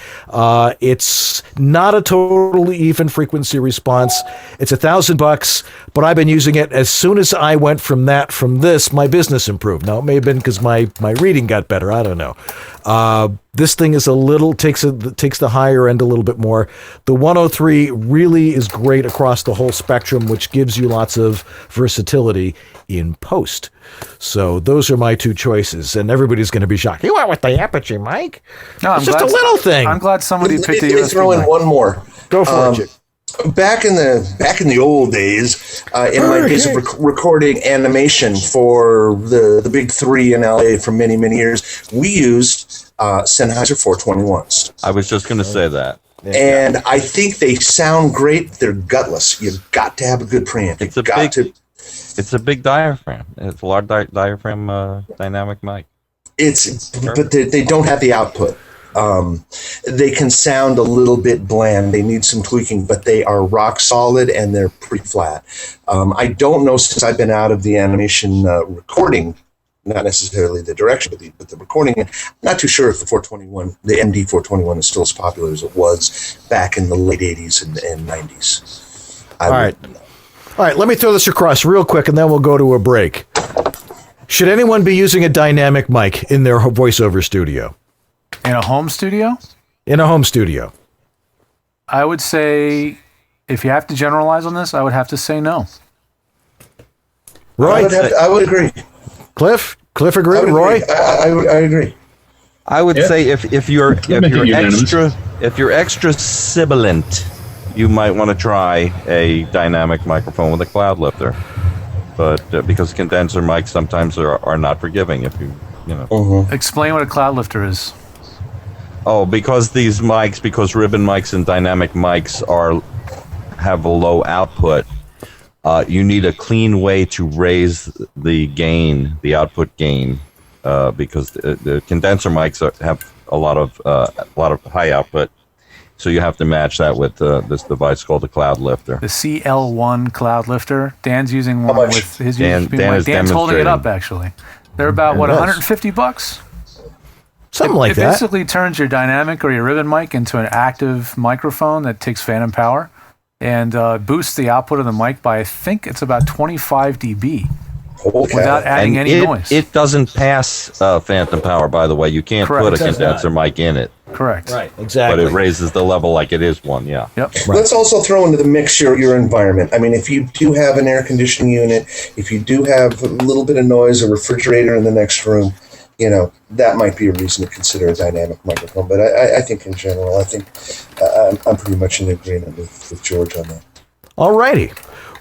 It's not a totally even frequency response. It's $1,000, but I've been using it. As soon as I went from this, my business improved. Now it may have been because my reading got better. I don't know. This thing is takes the higher end a little bit more. The 103 really is great across the whole spectrum, which gives you lots of versatility in post. So those are my two choices, and everybody's going to be shocked. You went with the Epigee mic? No, it's just a little thing. I'm glad somebody picked a USB. Let me throw in one more. Go for it, Chick. Back in the old days, in my days of recording animation for the big three in LA for many, many years, we used Sennheiser 421s. I was just going to say that. And I think they sound great. They're gutless. You've got to have a good preamp. It's a big diaphragm. It's a large diaphragm dynamic mic. But they don't have the output. They can sound a little bit bland. They need some tweaking, but they are rock solid and they're pretty flat. I don't know, since I've been out of the animation recording, not necessarily the direction, but the recording. I'm not too sure if the MD 421 is still as popular as it was back in the late 80s and 90s. All right, let me throw this across real quick, and then we'll go to a break. Should anyone be using a dynamic mic in their voiceover studio? In a home studio? In a home studio. I would say, if you have to generalize on this, I would have to say no. Roy? I would agree. Cliff agree? Roy? I agree. I would say if you're extra sibilant, you might want to try a dynamic microphone with a cloud lifter, but because condenser mics sometimes are not forgiving. If you know. Explain what a cloud lifter is. Oh, because these mics, because ribbon mics and dynamic mics have a low output, you need a clean way to raise the gain, the output gain, because the condenser mics have a lot of high output. So you have to match that with this device called the Cloud Lifter. The CL1 Cloud Lifter. Dan's using one with his USB mic. Dan's holding it up, actually. They're about, $150? Something like it that. It basically turns your dynamic or your ribbon mic into an active microphone that takes phantom power and boosts the output of the mic by, I think it's about 25 dB. Okay. Without adding any noise. It doesn't pass phantom power, by the way. You can't put a condenser mic in it. Correct. Right, exactly. But it raises the level like it is one, yeah. Yep. Right. Let's also throw into the mix your environment. I mean, if you do have an air conditioning unit, if you do have a little bit of noise, a refrigerator in the next room, that might be a reason to consider a dynamic microphone. But I think in general, I'm pretty much in agreement with George on that. All righty.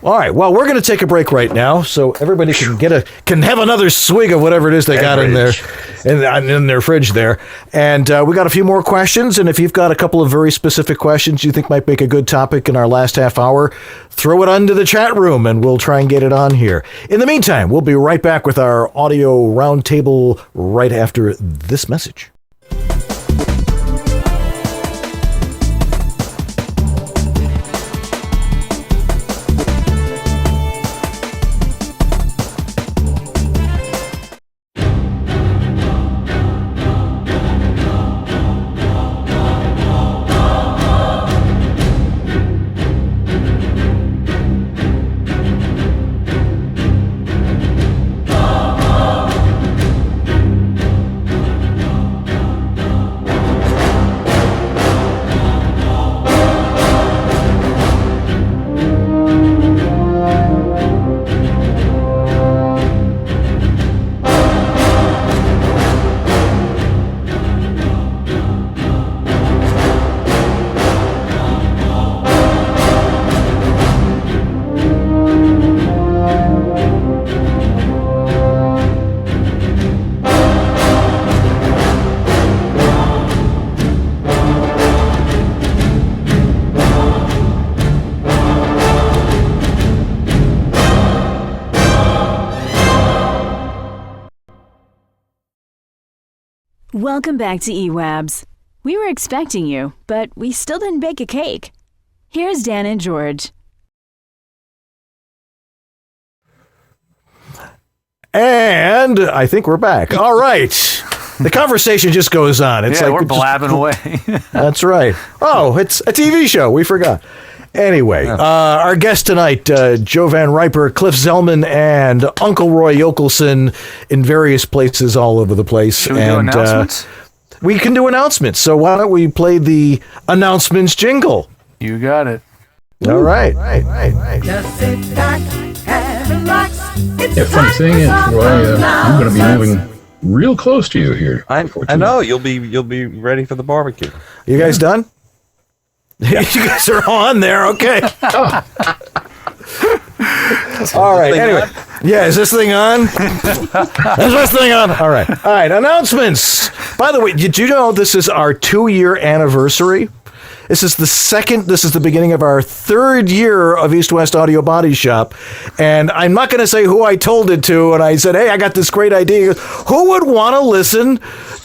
All right. Well, we're going to take a break right now, so everybody can have another swig of whatever it is they got in their fridge there. And we got a few more questions. And if you've got a couple of very specific questions you think might make a good topic in our last half hour, throw it onto the chat room, and we'll try and get it on here. In the meantime, we'll be right back with our audio roundtable right after this message. Welcome back to EWABS. We were expecting you, but we still didn't bake a cake. Here's Dan and George. And I think we're back. All right. The conversation just goes on. It's like we're blabbing away. That's right. Oh, it's a TV show. We forgot. Anyway, our guests tonight, Joe Van Riper, Cliff Zellman, and Uncle Roy Yokelson in various places all over the place. Should we do announcements? We can do announcements. So why don't we play the announcements jingle? You got it. All right. Just sit back and relax. Yeah, funny thing is, Roy, I'm going to be moving real close to you here. I know you'll be ready for the barbecue. You guys done? Yeah. You guys are on there, okay? All right. Anyway, is this thing on? Is this thing on? All right. Announcements. By the way, did you know this is our 2-year anniversary? This is the beginning of our 3rd year of East West Audio Body Shop. And I'm not going to say who I told it to. And I said, hey, I got this great idea. Who would want to listen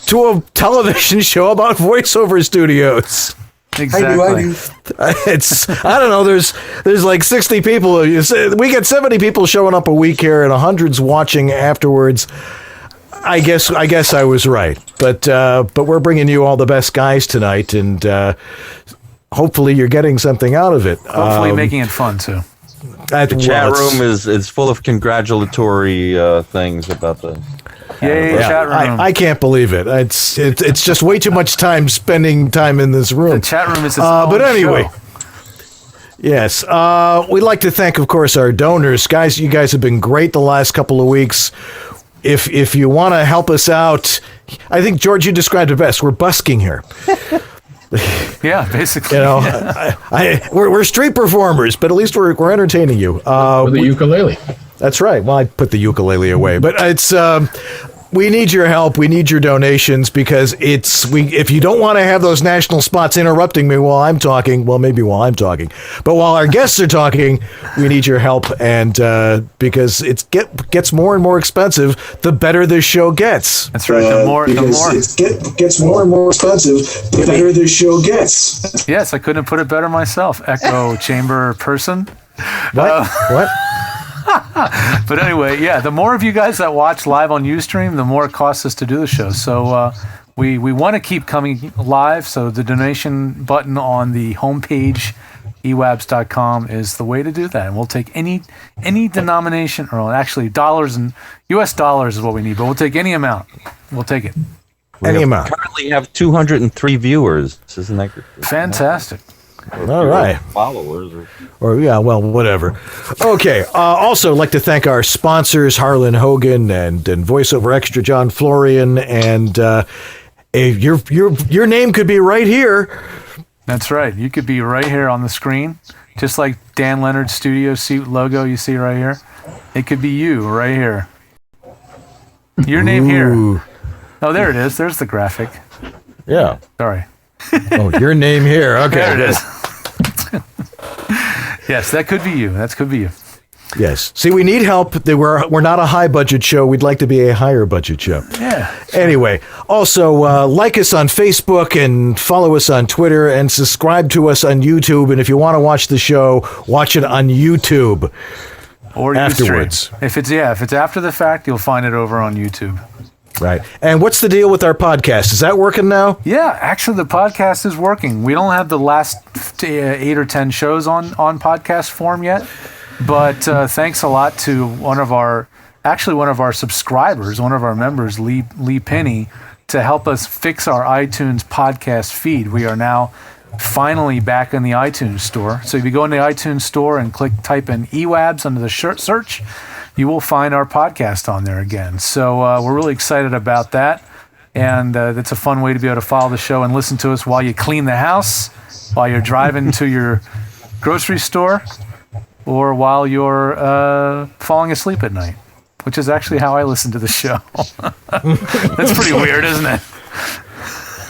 to a television show about voiceover studios? Exactly. I don't know. There's like 60 people. We get 70 people showing up a week here and hundreds watching afterwards. I guess I was right, but we're bringing you all the best guys tonight, and hopefully you're getting something out of it. Hopefully making it fun too. The chat room is full of congratulatory things about the. Yay, chat room. I can't believe it. It's just way too much time spending time in this room. The chat room is its own but anyway. show. Yes. We'd like to thank, of course, our donors. Guys, you guys have been great the last couple of weeks. If you want to help us out, I think, George, you described it best. We're busking here. Yeah, basically. We're street performers, but at least we're entertaining you. With the ukulele. That's right. Well, I put the ukulele away, but it's we need your help. We need your donations because if you don't want to have those national spots interrupting me while I'm talking, well, maybe while I'm talking, but while our guests are talking, we need your help. And because it gets more and more expensive, the better this show gets. That's right. The more it gets more and more expensive, the better this show gets. Yes, I couldn't have put it better myself. Echo chamber person. What? But anyway, the more of you guys that watch live on Ustream, the more it costs us to do the show. So We want to keep coming live, so the donation button on the homepage, EWABS.com, is the way to do that. And we'll take any denomination, or actually dollars and US dollars is what we need, but we'll take any amount. We'll take it. Any amount. Currently have 203 viewers. Isn't that good? Fantastic. All right. Followers. Or yeah, well, whatever. Okay. Also, like to thank our sponsors, Harlan Hogan and VoiceOver Extra, John Florian, and your name could be right here. That's right. You could be right here on the screen, just like Dan Lenard's studio suit logo you see right here. It could be you right here. Your name here. Oh, there it is. There's the graphic. Yeah. Sorry. Oh, your name here. Okay. There it is. Yes, that could be you. That could be you. Yes. See, we need help. We're not a high budget show. We'd like to be a higher budget show. Yeah. Anyway, also like us on Facebook and follow us on Twitter and subscribe to us on YouTube. And if you want to watch the show, watch it on YouTube or afterwards. If it's after the fact, you'll find it over on YouTube. Right. And what's the deal with our podcast? Is that working now? Yeah, actually the podcast is working. We don't have the last 8 or 10 shows on podcast form yet, but thanks a lot to one of our subscribers, one of our members, Lee Penny, to help us fix our iTunes podcast feed. We are now finally back in the iTunes store. So if you go in the iTunes store and type in EWABS under the search, you will find our podcast on there again. So we're really excited about that. And that's a fun way to be able to follow the show and listen to us while you clean the house, while you're driving to your grocery store, or while you're falling asleep at night, which is actually how I listen to the show. That's pretty weird, isn't it?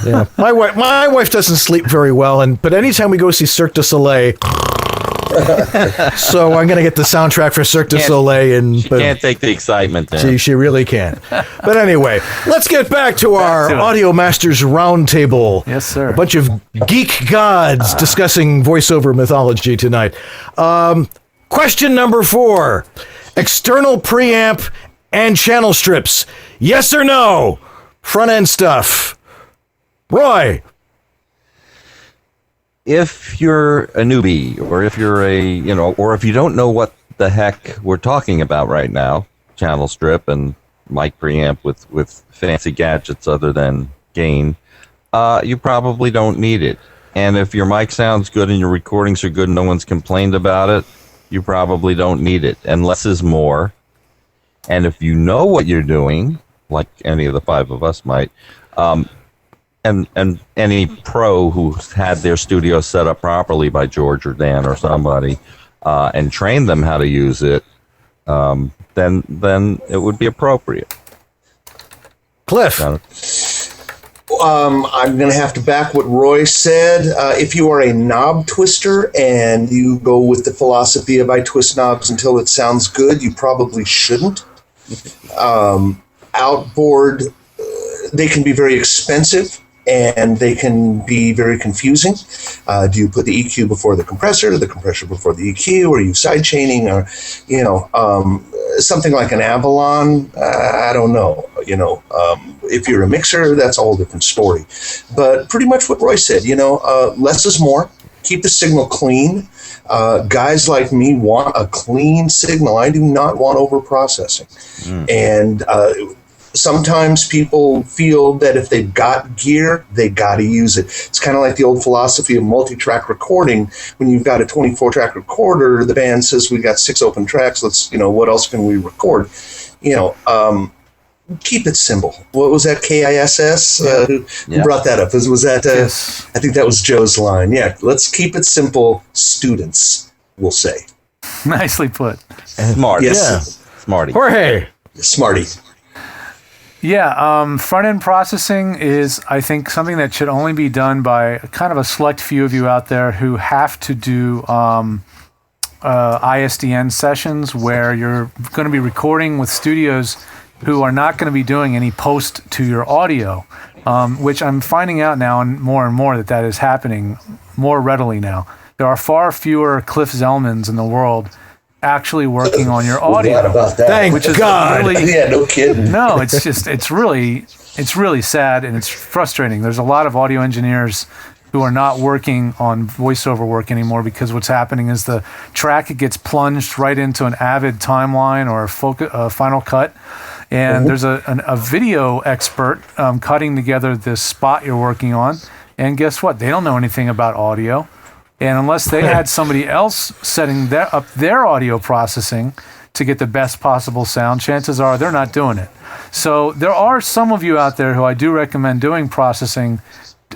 Yeah. My wife doesn't sleep very well, but anytime we go see Cirque du Soleil, so I'm going to get the soundtrack for Cirque du Soleil. She can't take the excitement there. She really can't. But anyway, let's get back to our Audio Masters Roundtable. Yes, sir. A bunch of geek gods discussing voiceover mythology tonight. Question number 4. External preamp and channel strips. Yes or no? Front end stuff. Roy. If you're a newbie, or if you're or if you don't know what the heck we're talking about right now, channel strip and mic preamp with fancy gadgets other than gain, you probably don't need it. And if your mic sounds good and your recordings are good and no one's complained about it, you probably don't need it. And less is more. And if you know what you're doing, like any of the 5 of us might, and any pro who's had their studio set up properly by George or Dan or somebody, and trained them how to use it, then it would be appropriate. Cliff. I'm going to have to back what Roy said. If you are a knob twister and you go with the philosophy of I twist knobs until it sounds good, you probably shouldn't. Outboard, they can be very expensive and they can be very confusing. Do you put the EQ before the compressor before the EQ, or are you side chaining, or something like an Avalon? I don't know. If you're a mixer, that's a whole different story. But pretty much what Roy said. Less is more. Keep the signal clean. Guys like me want a clean signal. I do not want over-processing. And sometimes people feel that if they've got gear, they got to use it. It's kind of like the old philosophy of multi-track recording. When you've got a 24-track recorder, the band says, we got 6 open tracks. Let's, what else can we record? Keep it simple. What was that, KISS? Who brought that up? Was that, yes. I think that was Joe's line. Yeah, let's keep it simple, students, we'll say. Nicely put. Smart. Yes. Yeah. Smarty. Jorge. Smarty. Yeah, front-end processing is, I think, something that should only be done by kind of a select few of you out there who have to do ISDN sessions where you're going to be recording with studios who are not going to be doing any post to your audio, which I'm finding out now and more that is happening more readily now. There are far fewer Cliff Zellmans in the world actually working on your audio. What about that? Thank God. Yeah, no kidding. No, it's really it's really sad and it's frustrating. There's a lot of audio engineers who are not working on voiceover work anymore because what's happening is the track gets plunged right into an Avid timeline or a Final Cut. And there's a video expert cutting together this spot you're working on. And guess what? They don't know anything about audio. And unless they had somebody else setting up their audio processing to get the best possible sound, chances are they're not doing it. So there are some of you out there who I do recommend doing processing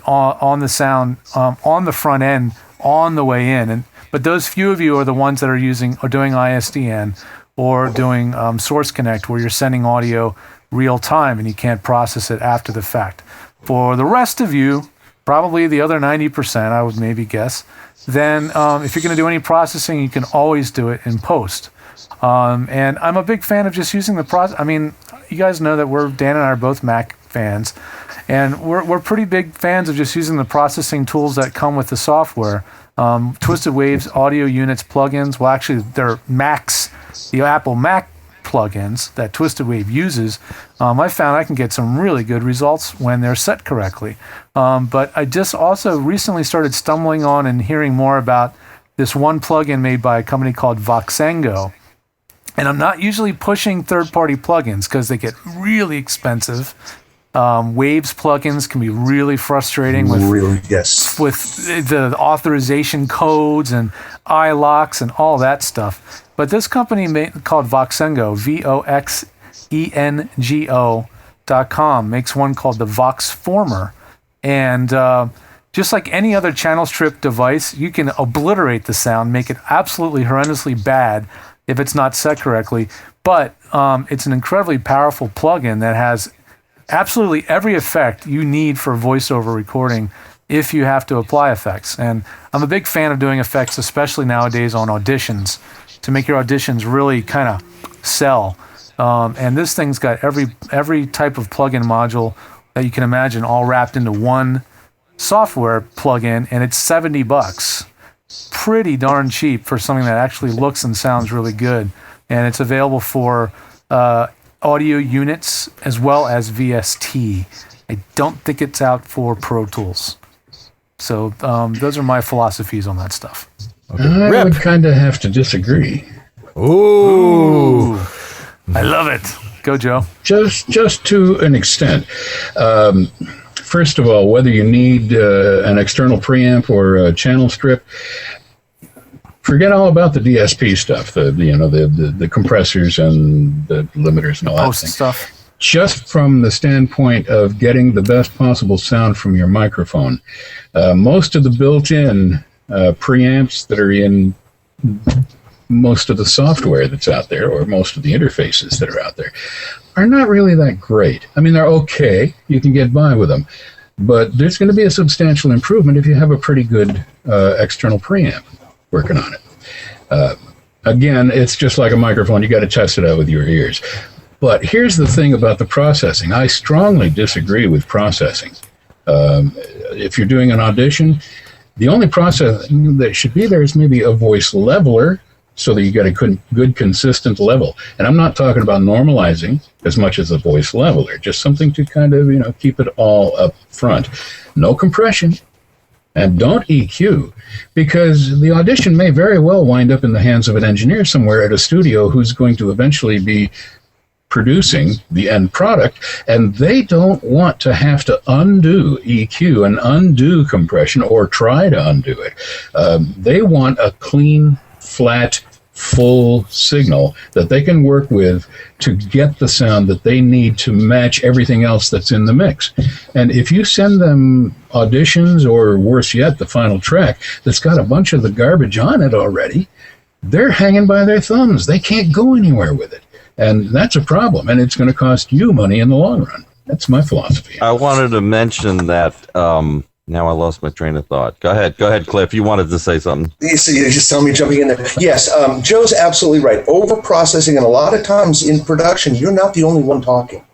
on the sound, on the front end, on the way in. But those few of you are the ones that are doing ISDN or doing Source Connect, where you're sending audio real time and you can't process it after the fact. For the rest of you, probably the other 90%, I would maybe guess, then if you're going to do any processing, you can always do it in post. And I'm a big fan of just using the process. I mean, you guys know that Dan and I are both Mac fans, and we're pretty big fans of just using the processing tools that come with the software. Twisted Waves, audio units, plugins. Well, actually, they're Macs, the Apple Mac plugins that Twisted Wave uses. I found I can get some really good results when they're set correctly. But I just also recently started stumbling on and hearing more about this one plugin made by a company called Voxengo. And I'm not usually pushing third-party plugins because they get really expensive. Waves plugins can be really frustrating with the authorization codes and iLocks and all that stuff. But this company called Voxengo, VOXENGO.com, makes one called the Voxformer. And just like any other channel strip device, you can obliterate the sound, make it absolutely horrendously bad if it's not set correctly. But it's an incredibly powerful plugin that has absolutely every effect you need for voiceover recording if you have to apply effects. And I'm a big fan of doing effects, especially nowadays on auditions, to make your auditions really kind of sell. And this thing's got every type of plugin module that you can imagine all wrapped into one software plugin, and it's $70. Pretty darn cheap for something that actually looks and sounds really good. And it's available for audio units as well as VST. I don't think it's out for Pro Tools. So those are my philosophies on that stuff. Okay. I would kind of have to disagree. Ooh. I love it. Go, Joe. Just to an extent. First of all, whether you need an external preamp or a channel strip, forget all about the DSP stuff, the compressors and the limiters and all that stuff. Just from the standpoint of getting the best possible sound from your microphone, most of the built-in preamps that are in most of the software that's out there, or most of the interfaces that are out there, are not really that great. I mean, they're okay. You can get by with them. But there's going to be a substantial improvement if you have a pretty good external preamp working on it. Again, it's just like a microphone. You got to test it out with your ears. But here's the thing about the processing. I strongly disagree with processing. If you're doing an audition, the only processing that should be there is maybe a voice leveler, so that you get a good consistent level. And I'm not talking about normalizing as much as a voice leveler, just something to kind of, keep it all up front. No compression, and don't EQ, because the audition may very well wind up in the hands of an engineer somewhere at a studio who's going to eventually be producing the end product, and they don't want to have to undo EQ and undo compression or try to undo it. They want a clean, flat, full signal that they can work with to get the sound that they need to match everything else that's in the mix. And if you send them auditions, or worse yet, the final track that's got a bunch of the garbage on it already, they're hanging by their thumbs. They can't go anywhere with it. And that's a problem, and it's going to cost you money in the long run. That's my philosophy. I wanted to mention that now I lost my train of thought. Go ahead, Cliff. You wanted to say something. You just tell me jumping in there. Yes, Joe's absolutely right. Over-processing, and a lot of times in production, you're not the only one talking.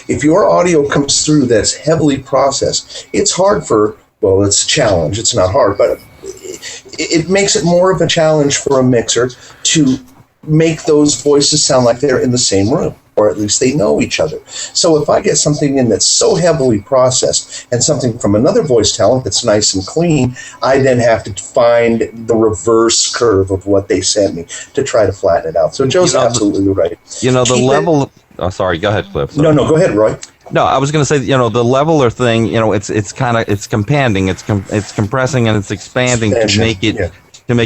If your audio comes through that's heavily processed, it's hard it's a challenge. It's not hard, but it makes it more of a challenge for a mixer to make those voices sound like they're in the same room. or at least they know each other. So if I get something in that's so heavily processed and something from another voice talent that's nice and clean, I then have to find the reverse curve of what they sent me to try to flatten it out. So Joe's absolutely right. The level. Oh, sorry. Go ahead, Cliff. Sorry. No, go ahead, Roy. No, I was going to say, the leveler thing, it's kind of, it's companding, it's compressing and it's expanding to make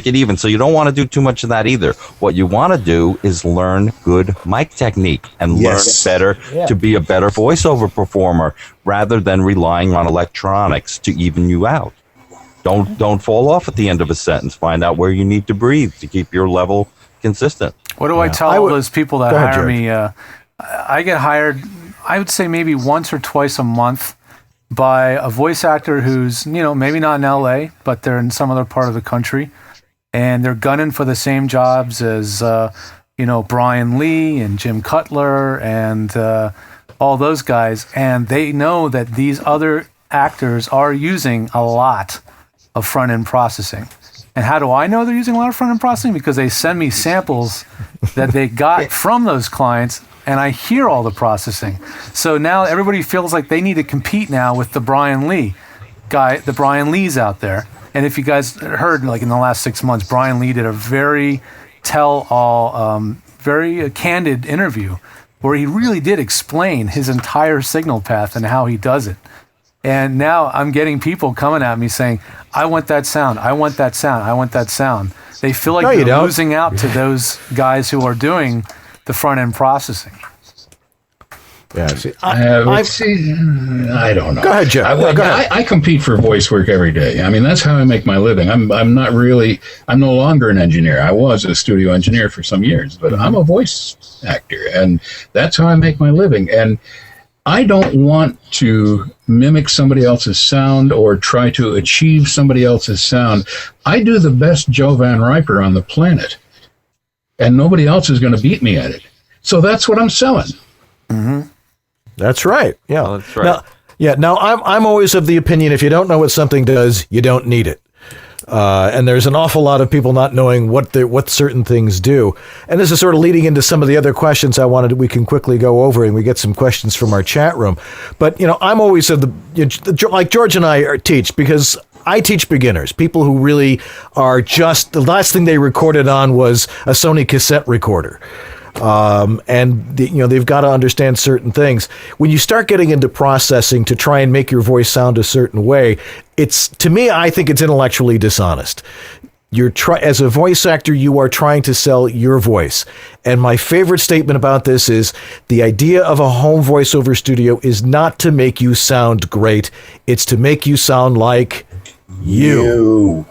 it even. So you don't want to do too much of that either. What you want to do is learn good mic technique and learn better to be a better voiceover performer rather than relying on electronics to even you out. Don't fall off at the end of a sentence. Find out where you need to breathe to keep your level consistent. What do I tell all those people that hire me? I get hired, I would say maybe once or twice a month by a voice actor who's, maybe not in LA, but they're in some other part of the country. And they're gunning for the same jobs as, Brian Lee and Jim Cutler and all those guys. And they know that these other actors are using a lot of front-end processing. And how do I know they're using a lot of front-end processing? Because they send me samples that they got from those clients, and I hear all the processing. So now everybody feels like they need to compete now with the Brian Lee guy, the Brian Lees out there. And if you guys heard, like in the last 6 months, Brian Lee did a very very candid interview where he really did explain his entire signal path and how he does it. And now I'm getting people coming at me saying, I want that sound, I want that sound, I want that sound. They feel like they're losing out to those guys who are doing the front-end processing. Yeah, see, I don't know. Go ahead, Jeff. Go ahead. I compete for voice work every day. I mean, that's how I make my living. I'm no longer an engineer. I was a studio engineer for some years, but I'm a voice actor, and that's how I make my living. And I don't want to mimic somebody else's sound or try to achieve somebody else's sound. I do the best Joe Van Riper on the planet, and nobody else is going to beat me at it. So that's what I'm selling. Mm-hmm. That's right. Yeah. Oh, that's right. Now I'm always of the opinion, if you don't know what something does, you don't need it. And there's an awful lot of people not knowing what certain things do. And this is sort of leading into some of the other questions we can quickly go over, and we get some questions from our chat room. But, I'm always of like George and I teach, because I teach beginners, people who really are the last thing they recorded on was a Sony cassette recorder. They've got to understand certain things. When you start getting into processing to try and make your voice sound a certain way, I think it's intellectually dishonest. As a voice actor, you are trying to sell your voice. And my favorite statement about this is the idea of a home voiceover studio is not to make you sound great. It's to make you sound like you.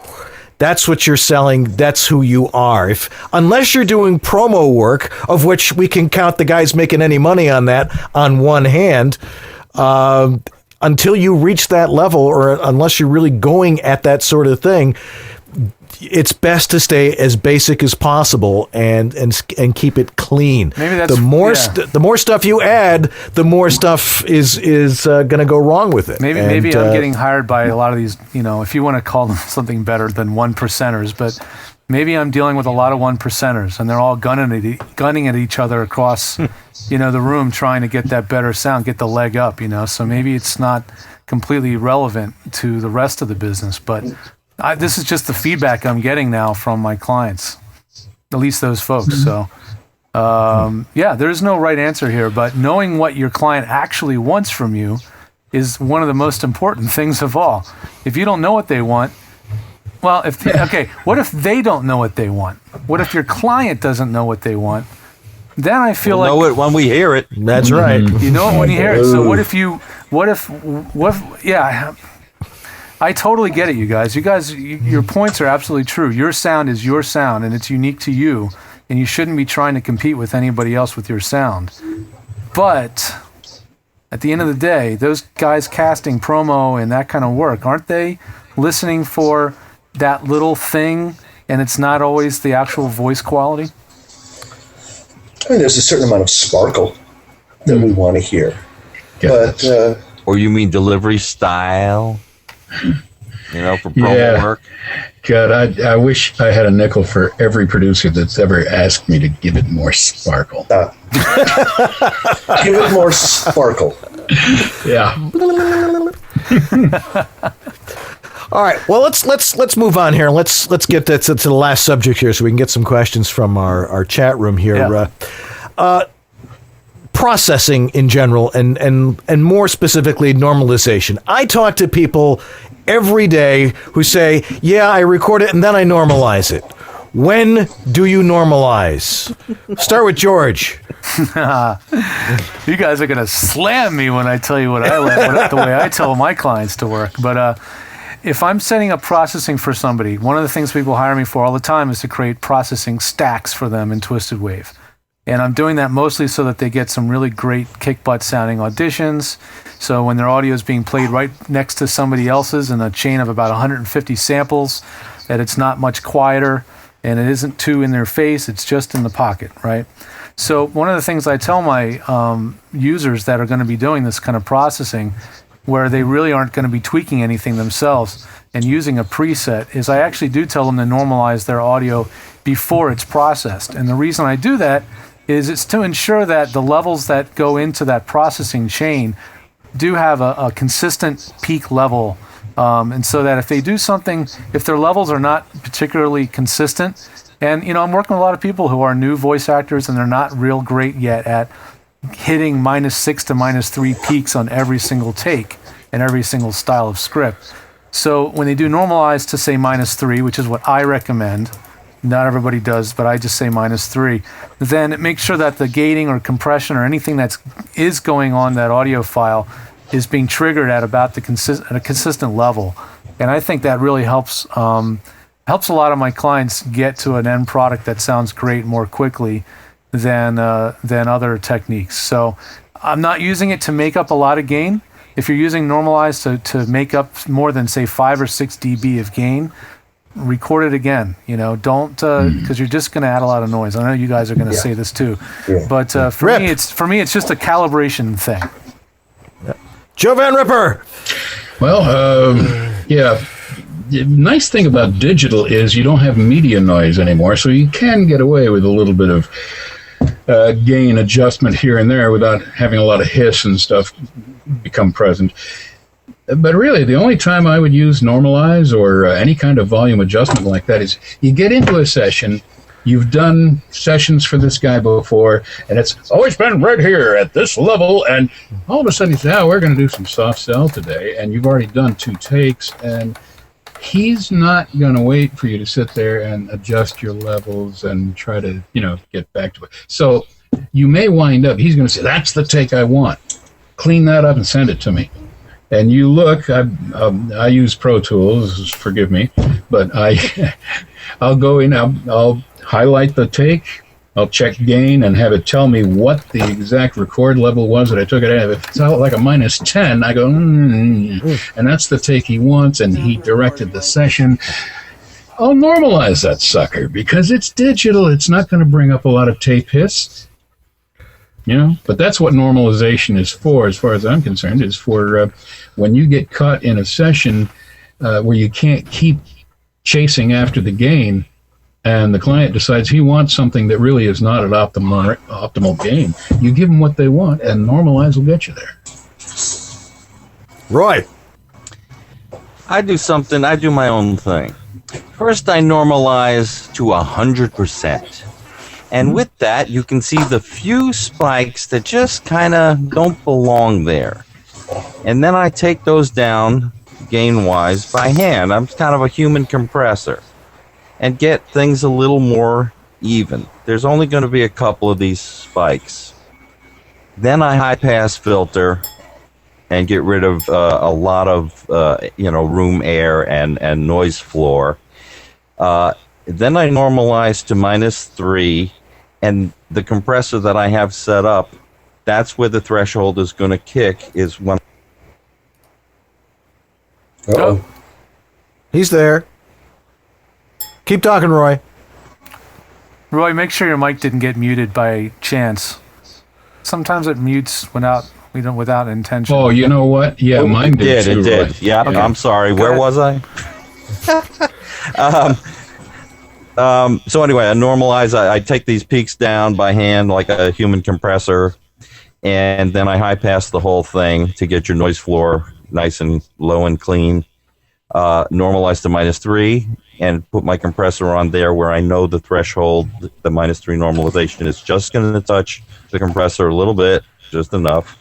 That's what you're selling. That's who you are. Unless you're doing promo work, of which we can count the guys making any money on that on one hand, until you reach that level, or unless you're really going at that sort of thing, it's best to stay as basic as possible and keep it clean. Maybe that's the more stuff you add, the more stuff is going to go wrong with it. Maybe I'm getting hired by a lot of these, if you want to call them something better than 1%ers, but maybe I'm dealing with a lot of 1%ers, and they're all gunning at each other across, the room, trying to get that better sound, get the leg up, So maybe it's not completely relevant to the rest of the business, but this is just the feedback I'm getting now from my clients, at least those folks. So, there's no right answer here, but knowing what your client actually wants from you is one of the most important things of all. If you don't know what they want, what if they don't know what they want? What if your client doesn't know what they want? Then I feel we'll know it when we hear it. That's right. You know it when you hear it. So I totally get it, you guys. Your points are absolutely true. Your sound is your sound, and it's unique to you, and you shouldn't be trying to compete with anybody else with your sound. But at the end of the day, those guys casting promo and that kind of work, aren't they listening for that little thing, and it's not always the actual voice quality? I mean, there's a certain amount of sparkle that we want to hear. But or you mean delivery style? for promo work. God, I wish I had a nickel for every producer that's ever asked me to give it more sparkle. Give it more sparkle. Yeah. All right. Well, let's move on here. Let's get to the last subject here, so we can get some questions from our chat room here. Yeah. Processing in general, and more specifically, normalization. I talk to people every day who say, "Yeah, I record it and then I normalize it." When do you normalize? Start with George. You guys are gonna slam me when I tell you the way I tell my clients to work, but. If I'm setting up processing for somebody, one of the things people hire me for all the time is to create processing stacks for them in Twisted Wave. And I'm doing that mostly so that they get some really great kick-butt sounding auditions. So when their audio is being played right next to somebody else's in a chain of about 150 samples, that it's not much quieter and it isn't too in their face, it's just in the pocket, right? So one of the things I tell my users that are going to be doing this kind of processing, where they really aren't going to be tweaking anything themselves and using a preset, is I actually do tell them to normalize their audio before it's processed. And the reason I do that is it's to ensure that the levels that go into that processing chain do have a consistent peak level. And so that if they do something, if their levels are not particularly consistent, and I'm working with a lot of people who are new voice actors and they're not real great yet at hitting -6 to -3 peaks on every single take and every single style of script. So when they do normalize to say -3, which is what I recommend, not everybody does, but I just say -3, then it makes sure that the gating or compression or anything that is going on that audio file is being triggered at about at a consistent level. And I think that really helps a lot of my clients get to an end product that sounds great more quickly than other techniques. So I'm not using it to make up a lot of gain. If you're using normalize to make up more than, say, 5 or 6 dB of gain, record it again. Don't because you're just going to add a lot of noise. I know you guys are going to say this too, but for me it's just a calibration thing. Joe Van Ripper. Well, the nice thing about digital is you don't have media noise anymore, so you can get away with a little bit of gain adjustment here and there without having a lot of hiss and stuff become present. But really, the only time I would use normalize or any kind of volume adjustment like that is you get into a session, you've done sessions for this guy before, and it's always been right here at this level, and all of a sudden you say, we're going to do some soft sell today, and you've already done 2 takes, and he's not going to wait for you to sit there and adjust your levels and try to, get back to it. So you may wind up, he's going to say, that's the take I want. Clean that up and send it to me. And you look, I use Pro Tools, forgive me, but I'll go in, I'll highlight the take, I'll check gain and have it tell me what the exact record level was that I took it at. If it's out like a -10, I go, and that's the take he wants, and he directed the session. I'll normalize that sucker because it's digital. It's not going to bring up a lot of tape hiss. But that's what normalization is for, as far as I'm concerned, is for when you get caught in a session where you can't keep chasing after the gain, and the client decides he wants something that really is not at optimal gain. You give them what they want, and normalize will get you there. Right. I do my own thing. First, I normalize to 100%. And with that, you can see the few spikes that just kind of don't belong there. And then I take those down, gain-wise, by hand. I'm kind of a human compressor. And get things a little more even. There's only going to be a couple of these spikes. Then I high-pass filter and get rid of a lot of room air and noise floor. Then I normalize to -3. And the compressor that I have set up, that's where the threshold is going to kick, is when... Uh-oh. He's there. Keep talking, Roy. Roy, make sure your mic didn't get muted by chance. Sometimes it mutes We don't without intention. Oh, you know what? Yeah, mine did too. It did. Right. Yeah, Okay. I'm sorry. Go Where ahead. was I? So anyway, I normalize. I take these peaks down by hand like a human compressor, and then I high pass the whole thing to get your noise floor nice and low and clean. Normalize to -3 and put my compressor on there where I know the threshold, the -3 normalization is just going to touch the compressor a little bit, just enough.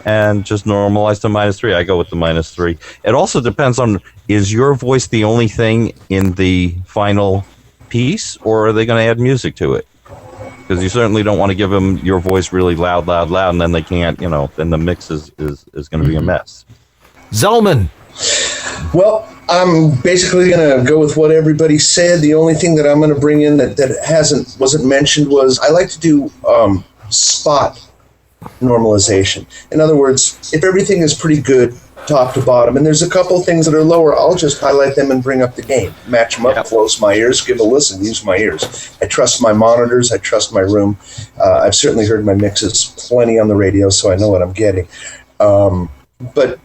And just normalize to -3. I go with the -3. It also depends on, is your voice the only thing in the final piece, or are they going to add music to it? Because you certainly don't want to give them your voice really loud, and then they can't, then the mix is going to be a mess. Zellman. Well, I'm basically going to go with what everybody said. The only thing that I'm going to bring in that wasn't mentioned was I like to do spot normalization. In other words, if everything is pretty good top to bottom and there's a couple things that are lower, I'll just highlight them and bring up the gain, match them up, close my ears, give a listen, use my ears. I trust my monitors, I trust my room. I've certainly heard my mixes plenty on the radio, so I know what I'm getting. But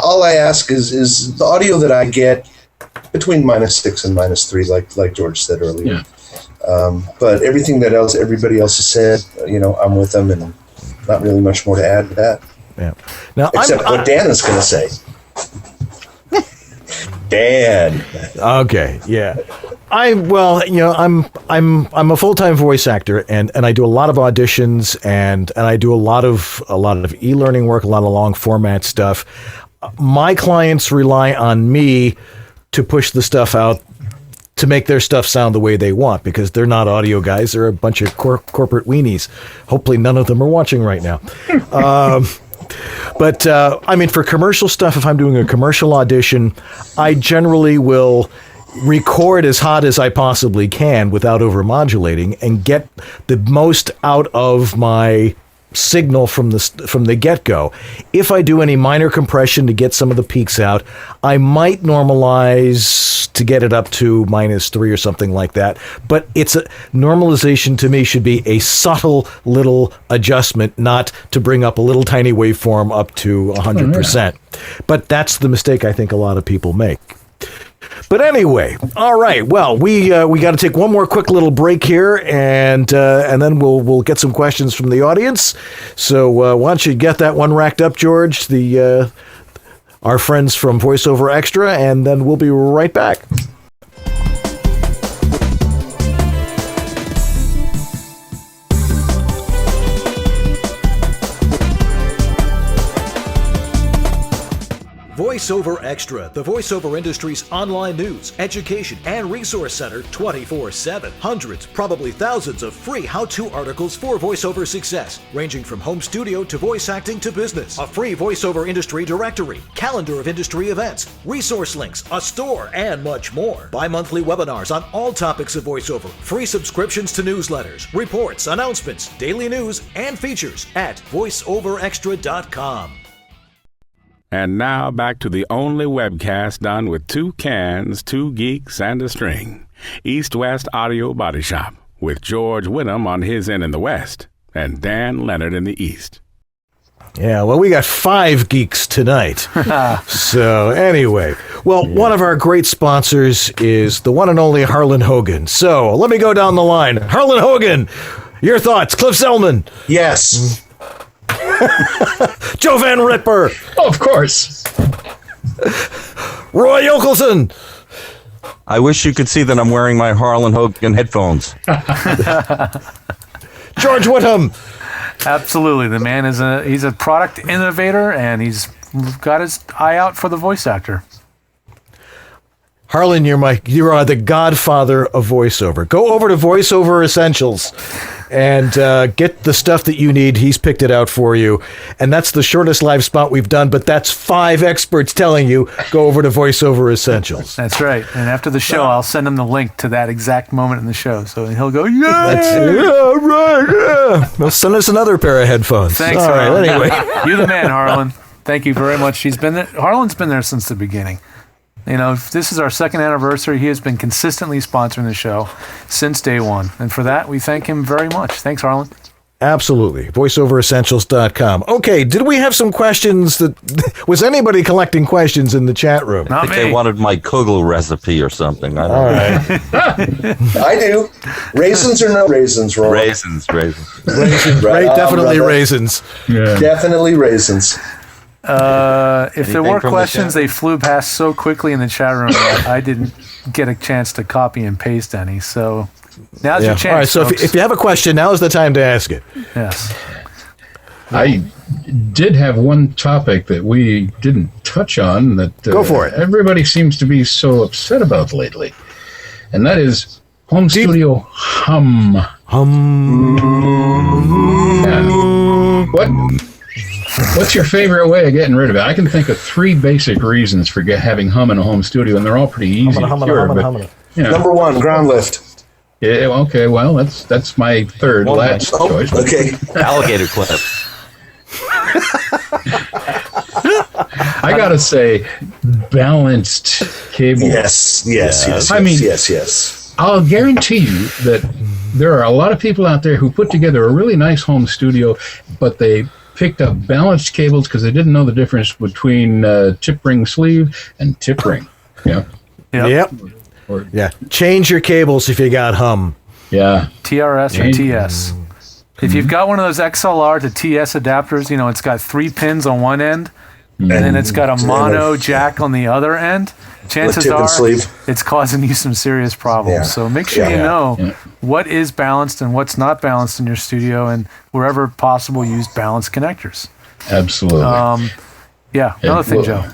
all I ask is the audio that I get between -6 and -3, like George said earlier. Yeah. But everything that everybody else has said, I'm with them, and not really much more to add to that. Yeah. Now, except what Dan is going to say. Dan. Okay. Yeah. I'm a full-time voice actor, and I do a lot of auditions, and I do a lot of e-learning work, a lot of long format stuff. My clients rely on me to push the stuff out, to make their stuff sound the way they want, because they're not audio guys. They're a bunch of corporate weenies. Hopefully none of them are watching right now. But for commercial stuff, if I'm doing a commercial audition, I generally will record as hot as I possibly can without overmodulating and get the most out of my signal from the get-go. If I do any minor compression to get some of the peaks out, I might normalize to get it up to -3 or something like that. But normalization to me should be a subtle little adjustment, not to bring up a little tiny waveform up to 100%. But that's the mistake I think a lot of people make. But anyway, all right. Well, we got to take one more quick little break here, and then we'll get some questions from the audience. So why don't you get that one racked up, George? Our friends from VoiceOver Extra, and then we'll be right back. VoiceOver Extra, the voiceover industry's online news, education, and resource center 24/7. Hundreds, probably thousands of free how-to articles for voiceover success, ranging from home studio to voice acting to business. A free voiceover industry directory, calendar of industry events, resource links, a store, and much more. Bi-monthly webinars on all topics of voiceover, free subscriptions to newsletters, reports, announcements, daily news, and features at voiceoverextra.com. And now back to the only webcast done with 2 cans, 2 geeks, and a string. East West Audio Body Shop, with George Whittam on his end in the West and Dan Lenard in the East. Yeah, well, we got 5 geeks tonight. So anyway, one of our great sponsors is the one and only Harlan Hogan. So let me go down the line. Harlan Hogan, your thoughts. Cliff Zellman. Yes. Joe Van Ripper. Of course. Roy Yokelson. I wish you could see that I'm wearing my Harlan Hogan headphones. George Whittam. Absolutely. The man he's a product innovator, and he's got his eye out for the voice actor. Harlan, you are the godfather of voiceover. Go over to VoiceOver Essentials and get the stuff that you need. He's picked it out for you. And that's the shortest live spot we've done, but that's 5 experts telling you, go over to VoiceOver Essentials. That's right. And after the show, I'll send him the link to that exact moment in the show. So he'll go, right. Yeah. Well, send us another pair of headphones. Thanks, all Harlan. right, anyway. You're the man, Harlan. Thank you very much. Harlan's been there since the beginning. This is our 2nd anniversary. He has been consistently sponsoring the show since day one. And for that, we thank him very much. Thanks, Harlan. Absolutely. VoiceOverEssentials.com. Okay, did we have some questions? Was anybody collecting questions in the chat room? I think they wanted my Kugel recipe or something. I don't know. All right. I do. Raisins or no raisins, Roy? Raisins. Right, definitely raisins. Yeah. Definitely raisins. If there were questions, they flew past so quickly in the chat room that I didn't get a chance to copy and paste any. So now's your chance. All right, so if you have a question, now is the time to ask it. Yes. I did have one topic that we didn't touch on that Go for it. Everybody seems to be so upset about lately, and that is home studio hum. Yeah. What's your favorite way of getting rid of it? I can think of 3 basic reasons for having hum in a home studio, and they're all pretty easy to cure. Number 1, ground lift. Yeah, okay, well, that's my third last choice. Okay. Alligator clip. I gotta say, balanced cable. Yes. I mean, yes. I'll guarantee you that there are a lot of people out there who put together a really nice home studio, but they picked up balanced cables because they didn't know the difference between tip ring sleeve and tip ring. Yeah. Yep. Yeah. Change your cables if you got hum. Yeah. TRS or TS. If you've got one of those XLR to TS adapters, it's got 3 pins on one end, and then it's got a mono jack on the other end. Chances are it's causing you some serious problems. Yeah. So make sure you know what is balanced and what's not balanced in your studio, and wherever possible, use balanced connectors. Absolutely. Another thing, Joe.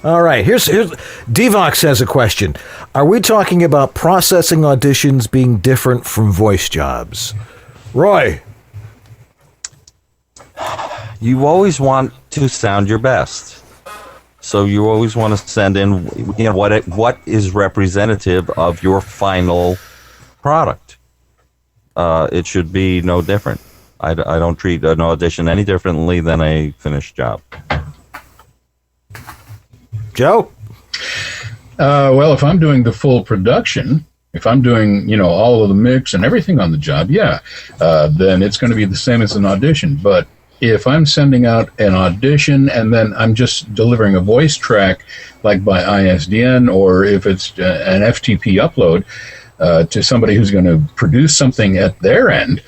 All right, here's Devox has a question. Are we talking about processing auditions being different from voice jobs? Roy. You always want to sound your best. So you always want to send in what is representative of your final product. It should be no different. I don't treat an audition any differently than a finished job. Joe? Well, if I'm doing the full production, if I'm doing, all of the mix and everything on the job, then it's going to be the same as an audition. But if I'm sending out an audition and then I'm just delivering a voice track, like by ISDN, or if it's an FTP upload to somebody who's going to produce something at their end,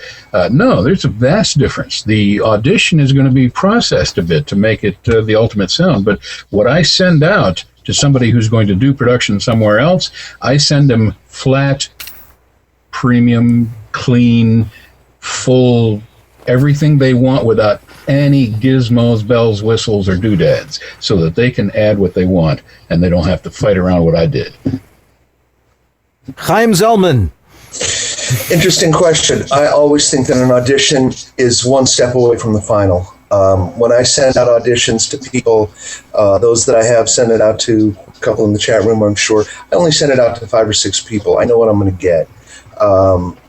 no, there's a vast difference. The audition is going to be processed a bit to make it the ultimate sound. But what I send out to somebody who's going to do production somewhere else, I send them flat, premium, clean, full, everything they want without any gizmos, bells, whistles, or doodads, so that they can add what they want and they don't have to fight around what I did. Chaim Zellman. Interesting question. I always think that an audition is one step away from the final. When I send out auditions to people, those that I have sent it out to, a couple in the chat room, I'm sure, I only send it out to 5 or 6 people. I know what I'm going to get.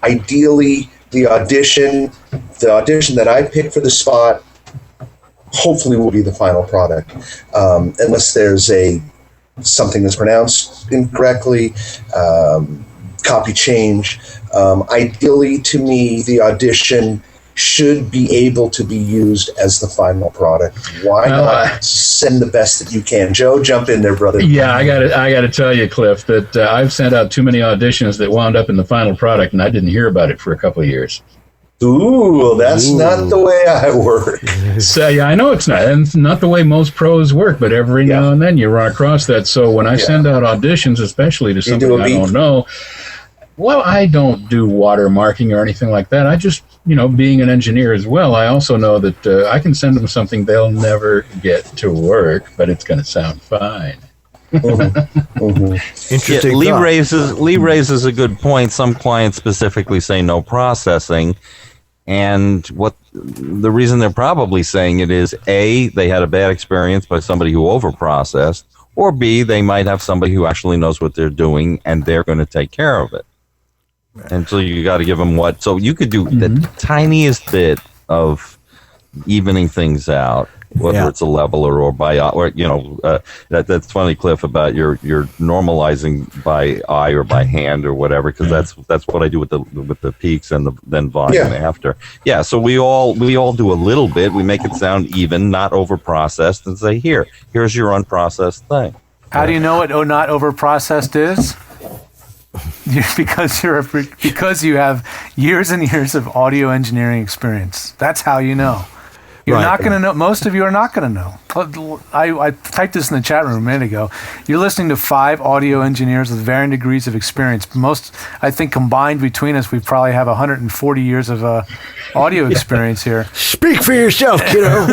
Ideally, the audition that I pick for the spot hopefully will be the final product, unless there's something that's pronounced incorrectly, copy change. Ideally, to me, the audition should be able to be used as the final product. Why not send the best that you can? Joe, jump in there, brother. Yeah, I got to tell you, Cliff, that I've sent out too many auditions that wound up in the final product, and I didn't hear about it for a couple of years. Ooh, that's not the way I work. So, yeah, I know it's not. And it's not the way most pros work, but every now and then you run across that. So when I send out auditions, especially to somebody I don't know, well, I don't do watermarking or anything like that. I just, being an engineer as well, I also know that I can send them something they'll never get to work, but it's going to sound fine. Interesting. Lee raises a good point. Some clients specifically say no processing, and what the reason they're probably saying it is A, they had a bad experience by somebody who overprocessed, or B, they might have somebody who actually knows what they're doing and they're going to take care of it. And so you got to give them so you could do the tiniest bit of evening things out. whether it's a leveler or by eye, or that's funny, Cliff, about your normalizing by eye or by hand or whatever, because that's what I do with the peaks and then volume after. Yeah, so we all do a little bit. We make it sound even, not over processed, and say here's your unprocessed thing. How do you know what not over processed is? Because you have years and years of audio engineering experience. That's how you know. You're not going to know. Most of you are not going to know. I typed this in the chat room a minute ago. You're listening to 5 audio engineers with varying degrees of experience. Most, I think, combined between us, we probably have 140 years of audio experience here. Speak for yourself, kiddo.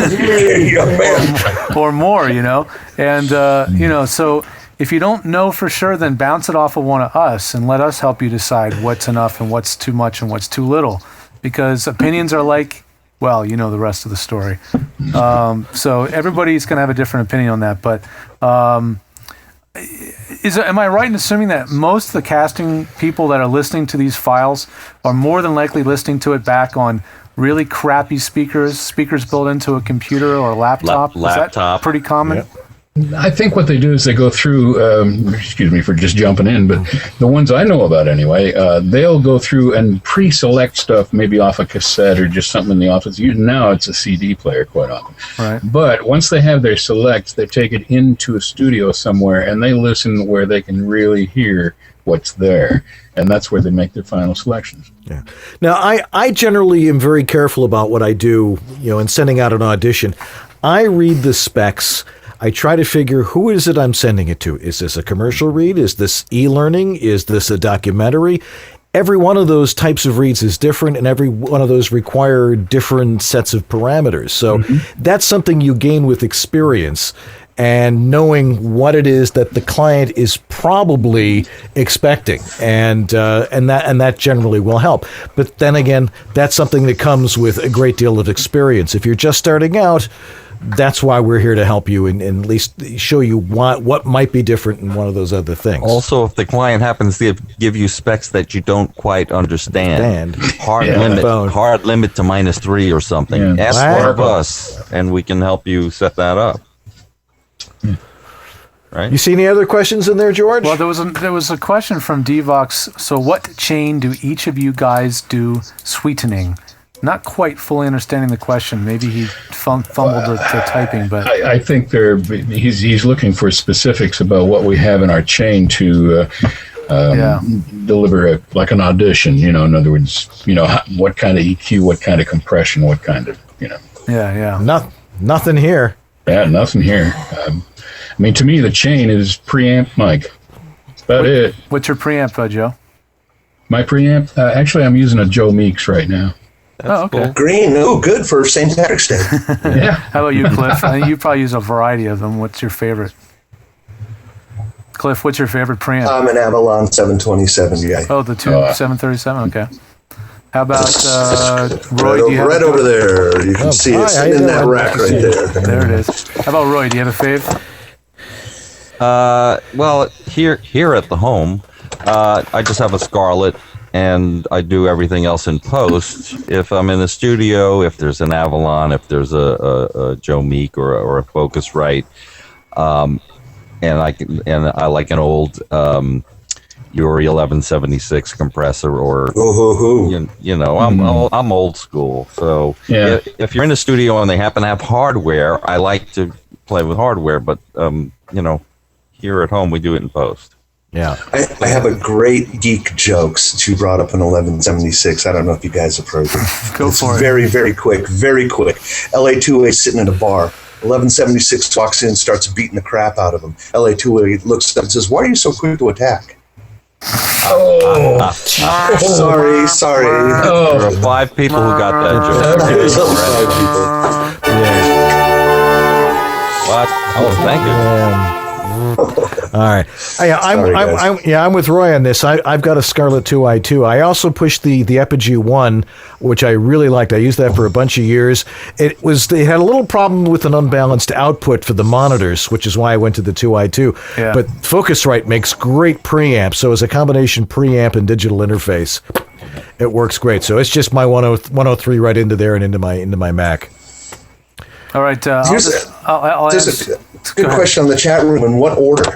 or more, And, so if you don't know for sure, then bounce it off of one of us and let us help you decide what's enough and what's too much and what's too little. Because opinions are like, well, you know the rest of the story. So everybody's going to have a different opinion on that. But am I right in assuming that most of the casting people that are listening to these files are more than likely listening to it back on really crappy speakers built into a computer or a laptop? Laptop. Is that pretty common? Yep. I think what they do is they go through, excuse me for just jumping in, but the ones I know about anyway, they'll go through and pre-select stuff maybe off a cassette or just something in the office. Now it's a CD player quite often. Right. But once they have their selects, they take it into a studio somewhere and they listen where they can really hear what's there. And that's where they make their final selections. Yeah. Now, I generally am very careful about what I do, in sending out an audition. I read the specs. I try to figure, who is it I'm sending it to? Is this a commercial read? Is this e-learning? Is this a documentary? Every one of those types of reads is different, and every one of those require different sets of parameters. So that's something you gain with experience and knowing what it is that the client is probably expecting, and that generally will help. But then again, that's something that comes with a great deal of experience. If you're just starting out, that's why we're here to help you and at least show you what might be different in one of those other things. Also, if the client happens to give you specs that you don't quite understand, hard limit to -3 or something, ask one of us and we can help you set that up. Right? You see any other questions in there, George? Well, there was a question from Devox. So what chain do each of you guys do sweetening? Not quite fully understanding the question. Maybe he fumbled the typing, but I think he's looking for specifics about what we have in our chain to deliver like an audition. In other words, what kind of EQ, what kind of compression, what kind of nothing here. Yeah, nothing here. To me, the chain is preamp mic. That's about it. What's your preamp, Joe? My preamp? Actually, I'm using a Joe Meeks right now. That's okay. Cool. Green. Oh, good for St. Patrick's Day. Yeah. How about you, Cliff? I think you probably use a variety of them. What's your favorite? Cliff, what's your favorite preamp? I'm an Avalon 727 guy. Oh, the 737? Okay. How about Roy? Right over there. You can see it sitting in that rack right there. There it is. How about Roy? Do you have a fave? Well, here at the home, I just have a Scarlett, and I do everything else in post. If I'm in the studio, if there's an Avalon, if there's a Joe Meek or a Focusrite, and I like an old Uri 1176 compressor, or I'm old school. So if you're in the studio and they happen to have hardware, I like to play with hardware, but here at home we do it in post. Yeah, I have a great geek joke since you brought up an 1176. I don't know if you guys have heard it. Go for it. Very, very quick. LA2A sitting in a bar. 1176 walks in, starts beating the crap out of him. LA2A looks up and says, "Why are you so quick to attack?" Sorry. There are 5 people who got that joke. There's only 5 people. What? Oh, thank you. All right. I'm with Roy on this. I've got a Scarlett 2i too. I also pushed the Epigee 1, which I really liked. I used that for a bunch of years. They had a little problem with an unbalanced output for the monitors, which is why I went to the 2i too. Yeah. But Focusrite makes great preamps. So as a combination preamp and digital interface, it works great. So it's just my 103 right into there and into my Mac. All right. I'll Just ask. a good question on the chat room. In what order?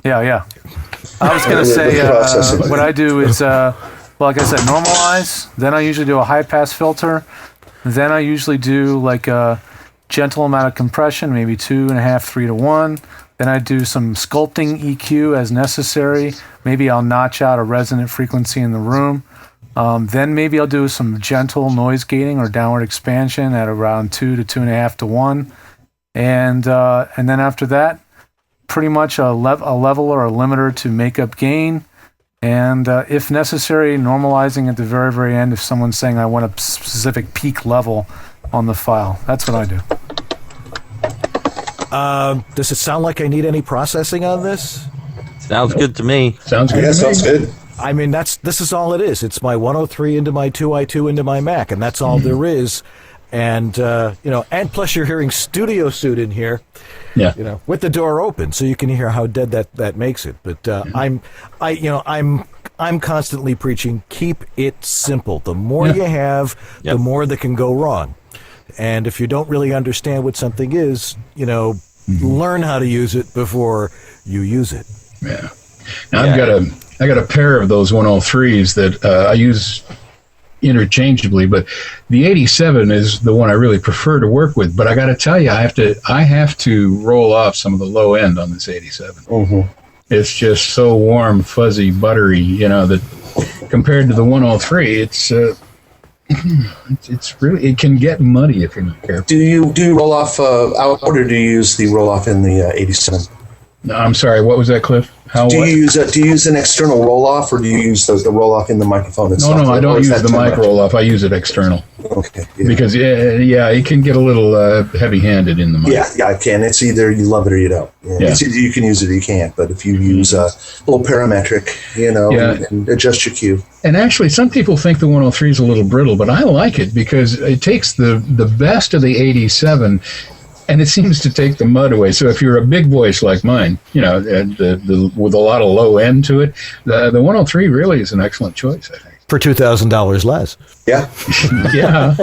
Yeah. I was going to say what I do is, like I said, normalize. Then I usually do a high pass filter. Then I usually do like a gentle amount of compression, maybe 2.5, 3 to 1. Then I do some sculpting EQ as necessary. Maybe I'll notch out a resonant frequency in the room. Then maybe I'll do some gentle noise gating or downward expansion at around 2 to 2.5 to 1. And then after that, pretty much a level or a limiter to make up gain. And if necessary, normalizing at the very, very end if someone's saying I want a specific peak level on the file. That's what I do. Does it sound like I need any processing on this? Sounds good to me. Sounds good. Yeah, sounds good. I mean, this is all it is. It's my 103 into my 2i2 into my Mac, and that's all there is. And and plus you're hearing Studio Suit in here, with the door open, so you can hear how dead that makes it. But I'm constantly preaching, keep it simple. The more you have, the more that can go wrong. And if you don't really understand what something is, learn how to use it before you use it. Yeah. Now I got a pair of those 103s that I use interchangeably, but the 87 is the one I really prefer to work with. But I got to tell you, I have to roll off some of the low end on this 87. Mm-hmm. It's just so warm, fuzzy, buttery. That compared to the 103, it's really, it can get muddy if you're not careful. Do you roll off out, or do you use the roll off in the 87? No, I'm sorry. What was that, Cliff? Do you use an external roll off, or do you use the roll off in the microphone itself? No, I don't use the mic roll off. I use it external. Okay. Because it can get a little heavy handed in the mic. Yeah, it can. It's either you love it or you don't. It's either you can use it or you can't. But if you use a little parametric, and adjust your cue. And actually, some people think the 103 is a little brittle, but I like it because it takes the best of the 87. And it seems to take the mud away. So if you're a big voice like mine, with a lot of low end to it, the 103 really is an excellent choice, I think. For $2,000 less. Yeah. yeah.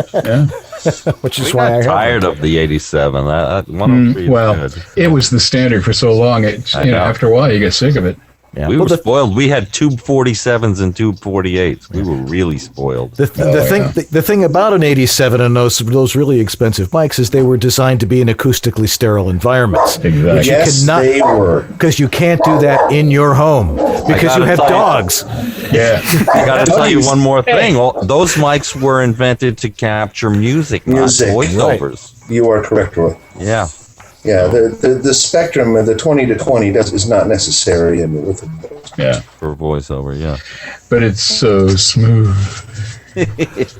Which is why I'm tired of the 87. That 103 is good. It was the standard for so long. After a while, you get sick of it. Yeah. We were spoiled. We had tube 47s and tube 48s. We were really spoiled. The thing about an 87 and those really expensive mics is they were designed to be in acoustically sterile environments. Exactly. They were. Because you can't do that in your home because you have dogs. Yeah. I got to tell you one more thing. Those mics were invented to capture music, not voiceovers. Right. You are correct, Roy. Yeah. Yeah, the spectrum of the 20 to 20 is not necessary for voiceover, yeah. But it's so smooth.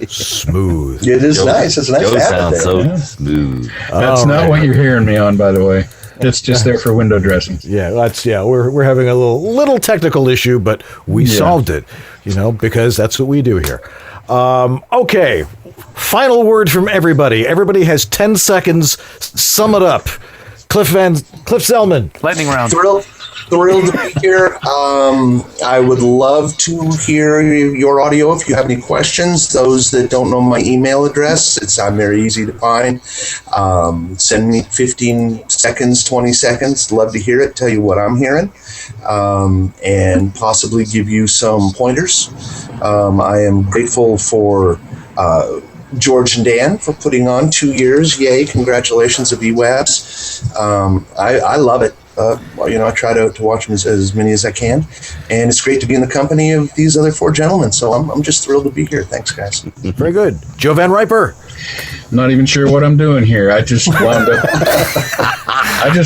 Smooth. It is nice. It's nice to have it there. Smooth. That's not what you're hearing me on, by the way. It's just there for window dressing. Yeah, we're having a little technical issue, but we solved it, because that's what we do here. Okay. Final word from everybody. Everybody has 10 seconds. Sum it up. Cliff Zellman. Lightning round. Thrilled to be here. I would love to hear your audio if you have any questions. Those that don't know my email address, I'm very easy to find. Send me 15 seconds, 20 seconds. Love to hear it. Tell you what I'm hearing. And possibly give you some pointers. I am grateful for George and Dan for putting on 2 years. Yay, congratulations of EWABS. I love it. I try to watch them as many as I can. And it's great to be in the company of these other 4 gentlemen. So I'm just thrilled to be here. Thanks, guys. Very good. Joe Van Riper. Not even sure what I'm doing here. I just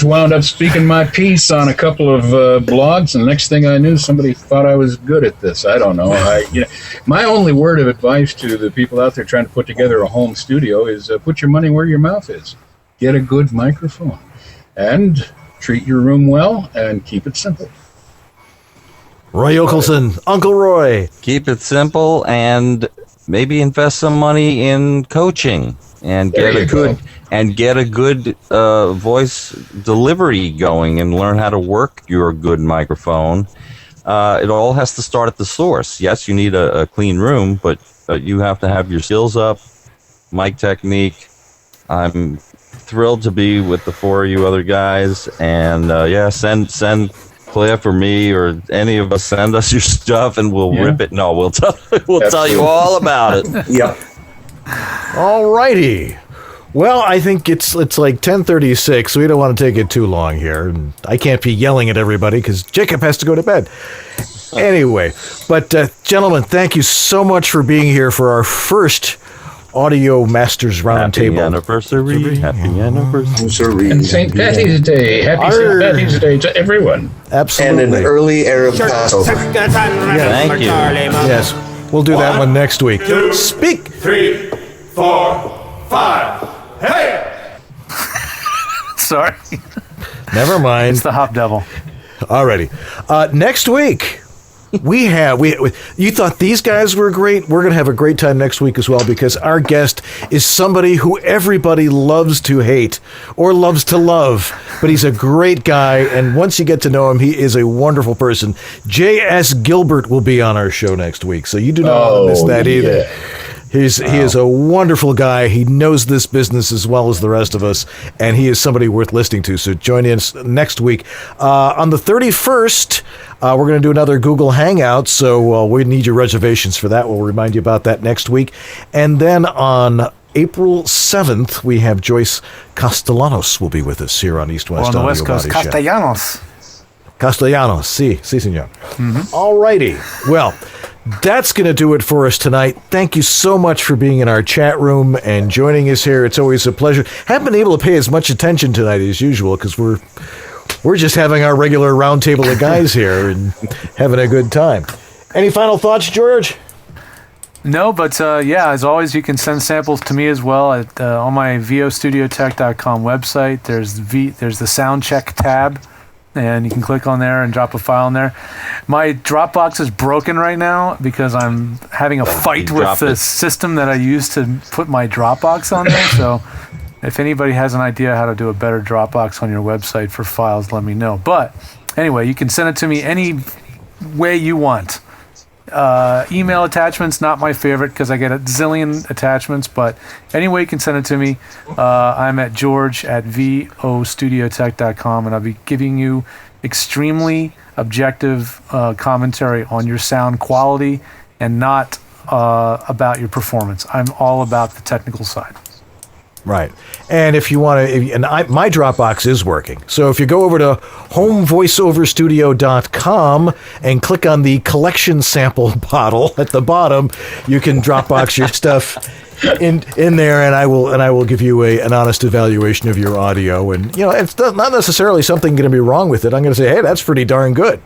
wound up speaking my piece on a couple of blogs, and the next thing I knew, somebody thought I was good at this. I don't know. My only word of advice to the people out there trying to put together a home studio is put your money where your mouth is. Get a good microphone, and treat your room well, and keep it simple. Roy Yokelson, Uncle Roy. Keep it simple, and maybe invest some money in coaching and get a good voice delivery going and learn how to work your good microphone. It all has to start at the source. Yes, you need a clean room, but you have to have your skills up, mic technique. I'm thrilled to be with the four of you other guys. And yeah, send Cliff or me or any of us, send us your stuff and we'll rip it. No, we'll tell you all about it. Yep. All righty. Well, I think it's like 10:36, so we don't want to take it too long here. And I can't be yelling at everybody because Jacob has to go to bed. Anyway, but gentlemen, thank you so much for being here for our first Audio Masters Roundtable. Happy anniversary. Happy anniversary. And St. Patty's Day. Happy St. Patty's Day to everyone. Absolutely. And an early Arab Passover. Thank you. Yes, we'll do that one next week. Speak. 3, 4, 5. Hey! Sorry. Never mind. It's the Hop Devil. Alrighty. Next week, you thought these guys were great. We're going to have a great time next week as well because our guest is somebody who everybody loves to hate or loves to love, but he's a great guy, and once you get to know him, he is a wonderful person. J.S. Gilbert will be on our show next week, so you do not want to miss that either. He is a wonderful guy. He knows this business as well as the rest of us, and he is somebody worth listening to. So join in next week. On the 31st, we're going to do another Google Hangout, so we need your reservations for that. We'll remind you about that next week. And then on April 7th, we have Joyce Castellanos will be with us here on East West on the Audio West Coast, Body Shop. Castellanos, sí, señor. Mm-hmm. All righty. Well, that's going to do it for us tonight. Thank you so much for being in our chat room and joining us here. It's always a pleasure. Haven't been able to pay as much attention tonight as usual because we're just having our regular roundtable of guys here and having a good time. Any final thoughts, George? No, but yeah, as always, you can send samples to me as well at on my vostudiotech.com website. There's the sound check tab. And you can click on there and drop a file in there. My Dropbox is broken right now because I'm having a fight with the system that I use to put my Dropbox on there. So if anybody has an idea how to do a better Dropbox on your website for files, let me know. But anyway, you can send it to me any way you want. Email attachments, not my favorite because I get a zillion attachments, but anyway, you can send it to me. I'm at george@vostudiotech.com, and I'll be giving you extremely objective commentary on your sound quality and not about your performance. I'm all about the technical side. Right. And if you want to, my Dropbox is working. So if you go over to homevoiceoverstudio.com and click on the collection sample bottle at the bottom, you can Dropbox your stuff in there, and I will give you an honest evaluation of your audio. And it's not necessarily something going to be wrong with it. I'm going to say, hey, that's pretty darn good.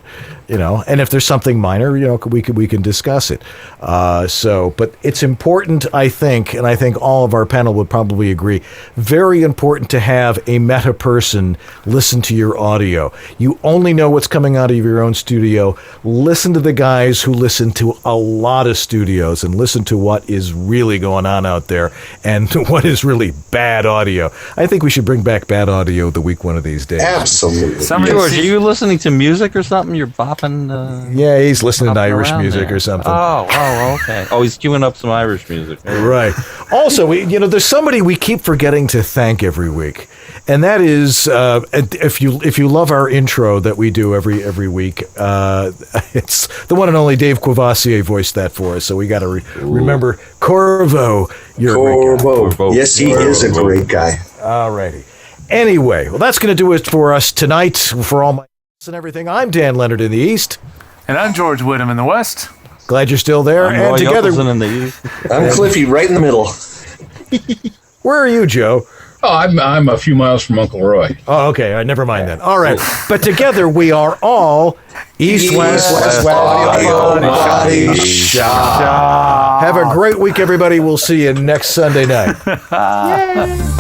And if there's something minor, we can discuss it. But it's important, I think, and I think all of our panel would probably agree, very important to have a meta person listen to your audio. You only know what's coming out of your own studio. Listen to the guys who listen to a lot of studios and listen to what is really going on out there and what is really bad audio. I think we should bring back bad audio the week one of these days. Absolutely. George, are you listening to music or something? You're bopping. Yeah, he's listening to Irish music or something. Oh, okay. Oh, he's queuing up some Irish music. Right. Also, there's somebody we keep forgetting to thank every week, and that is if you love our intro that we do every week, it's the one and only Dave Quavassier voiced that for us. So we got to remember Corvo. Corvo. Yes, he is a great guy. Alrighty. Anyway, well, that's going to do it for us tonight. For all my and everything, I'm Dan Lenard in the East. And I'm George Whittam in the West. Glad you're still there. I'm and Roy together, Yokelson in the East. I'm Cliffy, right in the middle. Where are you, Joe? Oh, I'm a few miles from Uncle Roy. Oh, okay. All right, never mind then. All right. But together we are all East-West Body Shop. Have a great week, everybody. We'll see you next Sunday night. Yeah.